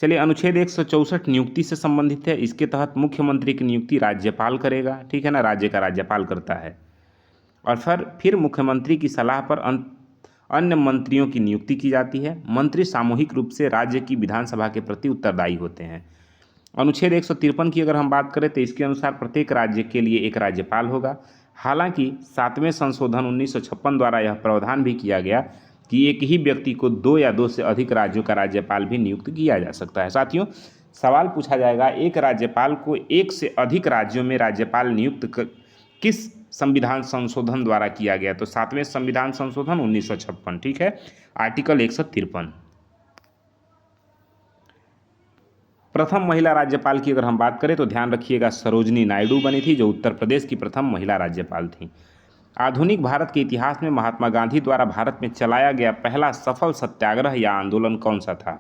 चलिए, अनुच्छेद 164 नियुक्ति से संबंधित है। इसके तहत मुख्यमंत्री की नियुक्ति राज्यपाल करेगा, ठीक है ना, राज्य का राज्यपाल करता है। और फिर मुख्यमंत्री की सलाह पर अन्य मंत्रियों की नियुक्ति की जाती है। मंत्री सामूहिक रूप से राज्य की विधानसभा के प्रति उत्तरदायी होते हैं। अनुच्छेद 153 की अगर हम बात करें तो इसके अनुसार प्रत्येक राज्य के लिए एक राज्यपाल होगा। हालांकि 7वें संशोधन 1956 द्वारा यह प्रावधान भी किया गया कि एक ही व्यक्ति को 2 या 2 से अधिक राज्यों का राज्यपाल भी नियुक्त किया जा सकता है। साथियों, सवाल पूछा जाएगा एक राज्यपाल को एक से अधिक राज्यों में राज्यपाल नियुक्त किस संविधान संशोधन द्वारा किया गया? तो 7वें संविधान संशोधन 1956, ठीक है, आर्टिकल 153। प्रथम महिला राज्यपाल की अगर हम बात करें तो ध्यान रखिएगा सरोजनी नायडू बनी थी, जो उत्तर प्रदेश की प्रथम महिला राज्यपाल थी। आधुनिक भारत के इतिहास में महात्मा गांधी द्वारा भारत में चलाया गया पहला सफल सत्याग्रह या आंदोलन कौन सा था?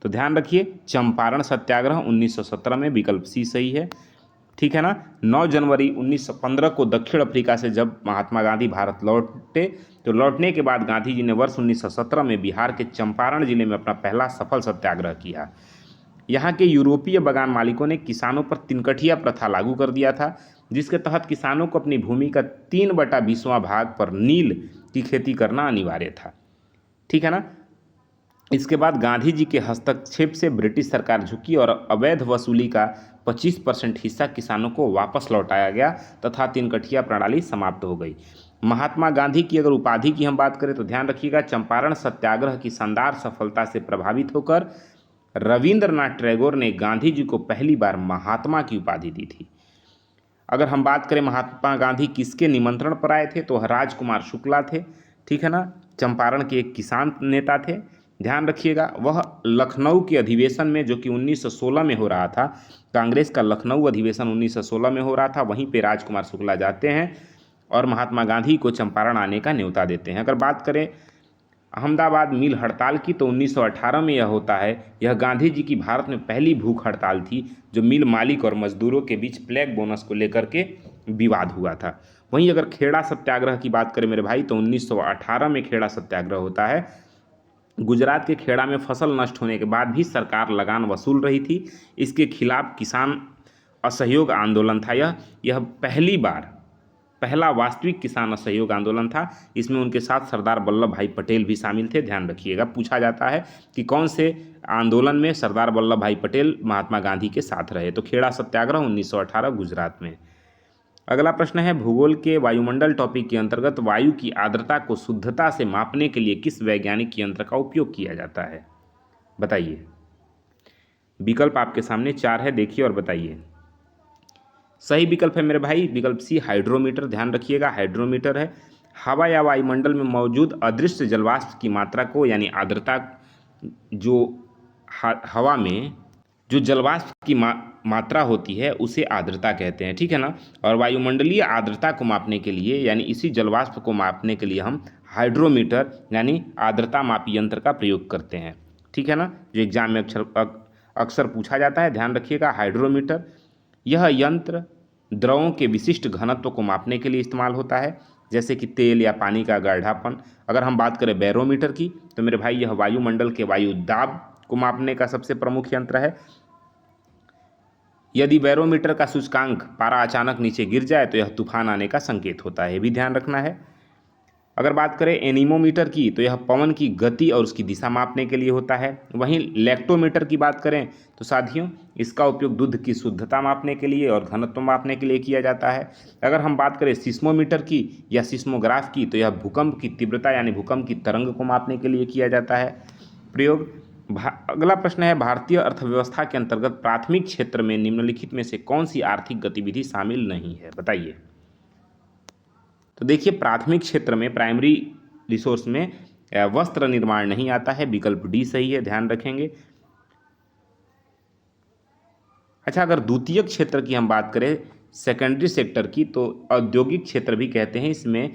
तो ध्यान रखिए चंपारण सत्याग्रह 1917 में, विकल्प सी सही है, ठीक है ना। 9 जनवरी 1915 को दक्षिण अफ्रीका से जब महात्मा गांधी भारत लौटे तो लौटने के बाद गांधी जी ने वर्ष 1917 में बिहार के चंपारण जिले में अपना पहला सफल सत्याग्रह किया। यहाँ के यूरोपीय बागान मालिकों ने किसानों पर तिनकठिया प्रथा लागू कर दिया था, जिसके तहत किसानों को अपनी भूमि का 3/20वां भाग पर नील की खेती करना अनिवार्य था, ठीक है ना। इसके बाद गांधी जी के हस्तक्षेप से ब्रिटिश सरकार झुकी और अवैध वसूली का 25% हिस्सा किसानों को वापस लौटाया गया तथा तिनकठिया प्रणाली समाप्त हो गई। महात्मा गांधी की अगर उपाधि की हम बात करें तो ध्यान रखिएगा चंपारण सत्याग्रह की शानदार सफलता से प्रभावित होकर रविंद्रनाथ टैगोर ने गांधी जी को पहली बार महात्मा की उपाधि दी थी। अगर हम बात करें महात्मा गांधी किसके निमंत्रण पर आए थे तो राजकुमार शुक्ला थे, ठीक है ना, चंपारण के एक किसान नेता थे। ध्यान रखिएगा वह लखनऊ के अधिवेशन में, जो कि 1916 में हो रहा था, कांग्रेस का लखनऊ अधिवेशन 1916 में हो रहा था, वहीं पे राजकुमार शुक्ला जाते हैं और महात्मा गांधी को चंपारण आने का न्योता देते हैं। अगर बात करें अहमदाबाद मिल हड़ताल की तो 1918 में यह होता है। यह गांधी जी की भारत में पहली भूख हड़ताल थी, जो मिल मालिक और मजदूरों के बीच ब्लैक बोनस को लेकर के विवाद हुआ था। वहीं अगर खेड़ा सत्याग्रह की बात करें मेरे भाई तो 1918 में खेड़ा सत्याग्रह होता है। गुजरात के खेड़ा में फसल नष्ट होने के बाद भी सरकार लगान वसूल रही थी। इसके खिलाफ किसान असहयोग आंदोलन था। यह पहली बार पहला वास्तविक किसान असहयोग आंदोलन था। इसमें उनके साथ सरदार वल्लभ भाई पटेल भी शामिल थे। ध्यान रखिएगा, पूछा जाता है कि कौन से आंदोलन में सरदार वल्लभ भाई पटेल महात्मा गांधी के साथ रहे, तो खेड़ा सत्याग्रह 1918 गुजरात में। अगला प्रश्न है, भूगोल के वायुमंडल टॉपिक के अंतर्गत वायु की आर्द्रता को शुद्धता से मापने के लिए किस वैज्ञानिक यंत्र का उपयोग किया जाता है, बताइए। विकल्प आपके सामने 4 है, देखिए और बताइए। सही विकल्प है मेरे भाई विकल्प सी, हाइड्रोमीटर। ध्यान रखिएगा, हाइड्रोमीटर है। हवा या वायुमंडल में मौजूद अदृश्य जलवाष्प की मात्रा को, यानी आर्द्रता, जो हवा में जो जलवाष्प की मात्रा होती है उसे आर्द्रता कहते हैं, ठीक है ना। और वायुमंडलीय आर्द्रता को मापने के लिए, यानी इसी जलवाष्प को मापने के लिए हम हाइड्रोमीटर यानी आर्द्रता मापी यंत्र का प्रयोग करते हैं, ठीक है ना, जो एग्जाम में अक्सर पूछा जाता है। ध्यान रखिएगा, हाइड्रोमीटर। यह यंत्र द्रवों के विशिष्ट घनत्व को मापने के लिए इस्तेमाल होता है, जैसे कि तेल या पानी का गाढ़ापन। अगर हम बात करें बैरोमीटर की, तो मेरे भाई यह वायुमंडल के वायु दाब को मापने का सबसे प्रमुख यंत्र है। यदि बैरोमीटर का सूचकांक पारा अचानक नीचे गिर जाए तो यह तूफान आने का संकेत होता है, ये भी ध्यान रखना है। अगर बात करें एनीमोमीटर की, तो यह पवन की गति और उसकी दिशा मापने के लिए होता है। वहीं लैक्टोमीटर की बात करें तो साथियों इसका उपयोग दूध की शुद्धता मापने के लिए और घनत्व मापने के लिए किया जाता है। अगर हम बात करें सिस्मोमीटर की या सिस्मोग्राफ की, तो यह भूकंप की तीव्रता यानी भूकंप की तरंग को मापने के लिए किया जाता है प्रयोग। अगला प्रश्न है, भारतीय अर्थव्यवस्था के अंतर्गत प्राथमिक क्षेत्र में निम्नलिखित में से कौन सी आर्थिक गतिविधि शामिल नहीं है, बताइए। तो देखिए, प्राथमिक क्षेत्र में, प्राइमरी रिसोर्स में वस्त्र निर्माण नहीं आता है, विकल्प डी सही है, ध्यान रखेंगे। अच्छा, अगर द्वितीयक क्षेत्र की हम बात करें, सेकेंडरी सेक्टर की, तो औद्योगिक क्षेत्र भी कहते हैं। इसमें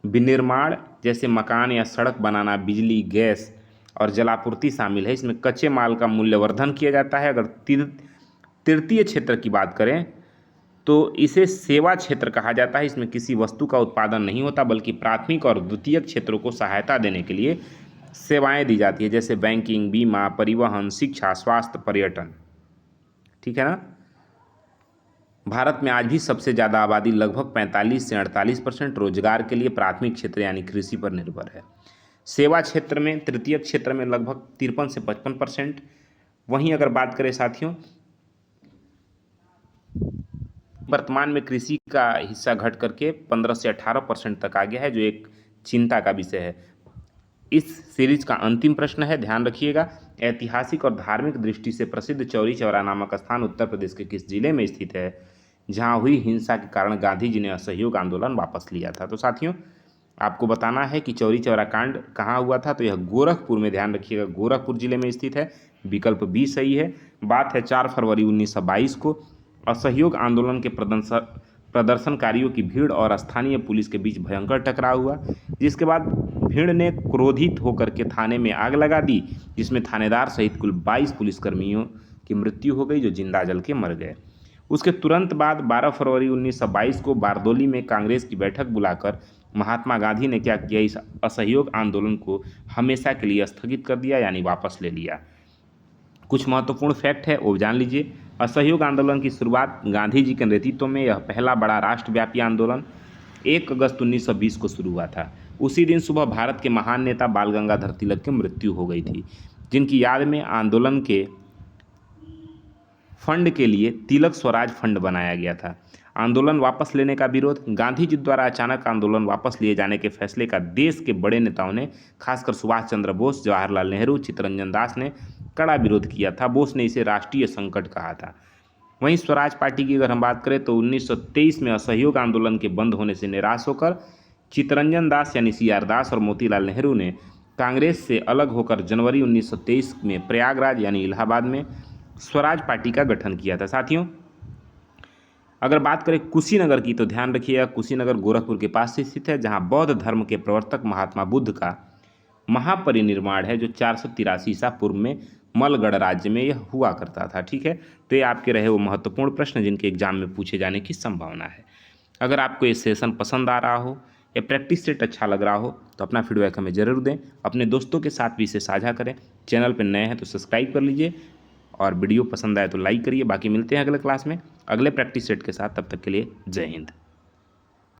विनिर्माण जैसे मकान या सड़क बनाना, बिजली, गैस और जलापूर्ति शामिल है। इसमें कच्चे माल का मूल्यवर्धन किया जाता है। अगर तृतीय क्षेत्र की बात करें तो इसे सेवा क्षेत्र कहा जाता है। इसमें किसी वस्तु का उत्पादन नहीं होता, बल्कि प्राथमिक और द्वितीयक क्षेत्रों को सहायता देने के लिए सेवाएं दी जाती है, जैसे बैंकिंग, बीमा, परिवहन, शिक्षा, स्वास्थ्य, पर्यटन, ठीक है ना। भारत में आज भी सबसे ज़्यादा आबादी लगभग 45 से 48% रोजगार के लिए प्राथमिक क्षेत्र यानी कृषि पर निर्भर है। सेवा क्षेत्र में, तृतीय क्षेत्र में लगभग 53 से 55%। वहीं अगर बात करें साथियों, वर्तमान में कृषि का हिस्सा घट करके 15 से 18% तक आ गया है, जो एक चिंता का विषय है। इस सीरीज का अंतिम प्रश्न है, ध्यान रखिएगा। ऐतिहासिक और धार्मिक दृष्टि से प्रसिद्ध चौरी चौरा नामक स्थान उत्तर प्रदेश के किस जिले में स्थित है, जहां हुई हिंसा के कारण गांधी जी ने असहयोग आंदोलन वापस लिया था। तो साथियों आपको बताना है कि चौरी चौरा कांड कहाँ हुआ था, तो यह गोरखपुर में, ध्यान रखिएगा, गोरखपुर जिले में स्थित है, विकल्प बी सही है। बात है 4 फरवरी 1922 को। असहयोग आंदोलन के प्रदर्शनकारियों की भीड़ और स्थानीय पुलिस के बीच भयंकर टकराव हुआ, जिसके बाद भीड़ ने क्रोधित होकर के थाने में आग लगा दी, जिसमें थानेदार सहित कुल 22 पुलिसकर्मियों की मृत्यु हो गई, जो जिंदा जल के मर गए। उसके तुरंत बाद 12 फरवरी 1922 को बारदोली में कांग्रेस की बैठक बुलाकर महात्मा गांधी ने क्या किया, इस असहयोग आंदोलन को हमेशा के लिए स्थगित कर दिया, यानी वापस ले लिया। कुछ महत्वपूर्ण फैक्ट है वो जान लीजिए। असहयोग आंदोलन की शुरुआत गांधी जी के नेतृत्व में, यह पहला बड़ा राष्ट्रव्यापी आंदोलन 1 अगस्त 1920 को शुरू हुआ था। उसी दिन सुबह भारत के महान नेता बाल गंगाधर तिलक की मृत्यु हो गई थी, जिनकी याद में आंदोलन के फंड के लिए तिलक स्वराज फंड बनाया गया था। आंदोलन वापस लेने का विरोध, गांधी जी द्वारा अचानक आंदोलन वापस लिए जाने के फैसले का देश के बड़े नेताओं ने, खासकर सुभाष चंद्र बोस, जवाहरलाल नेहरू, चित्तरंजन दास ने कड़ा विरोध किया था। बोस ने इसे राष्ट्रीय संकट कहा था। वहीं स्वराज पार्टी की अगर हम बात करें तो 1923 में असहयोग आंदोलन के बंद होने से निराश होकर चित्तरंजन दास यानी CR दास और मोतीलाल नेहरू ने कांग्रेस से अलग होकर जनवरी 1923 में प्रयागराज यानी इलाहाबाद में स्वराज पार्टी का गठन किया था। साथियों अगर बात करें कुशीनगर की, तो ध्यान रखिएगा, कुशीनगर गोरखपुर के पास स्थित है, जहां बौद्ध धर्म के प्रवर्तक महात्मा बुद्ध का महापरिनिर्वाण है, जो 483 ईसा पूर्व में मलगढ़ राज्य में यह हुआ करता था। ठीक है, तो ये आपके रहे वो महत्वपूर्ण प्रश्न जिनके एग्जाम में पूछे जाने की संभावना है। अगर आपको ये सेशन पसंद आ रहा हो या प्रैक्टिस सेट अच्छा लग रहा हो तो अपना फीडबैक हमें ज़रूर दें, अपने दोस्तों के साथ भी इसे साझा करें। चैनल पर नए हैं तो सब्सक्राइब कर लीजिए और वीडियो पसंद आए तो लाइक करिए। बाकी मिलते हैं अगले क्लास में अगले प्रैक्टिस सेट के साथ, तब तक के लिए जय हिंद।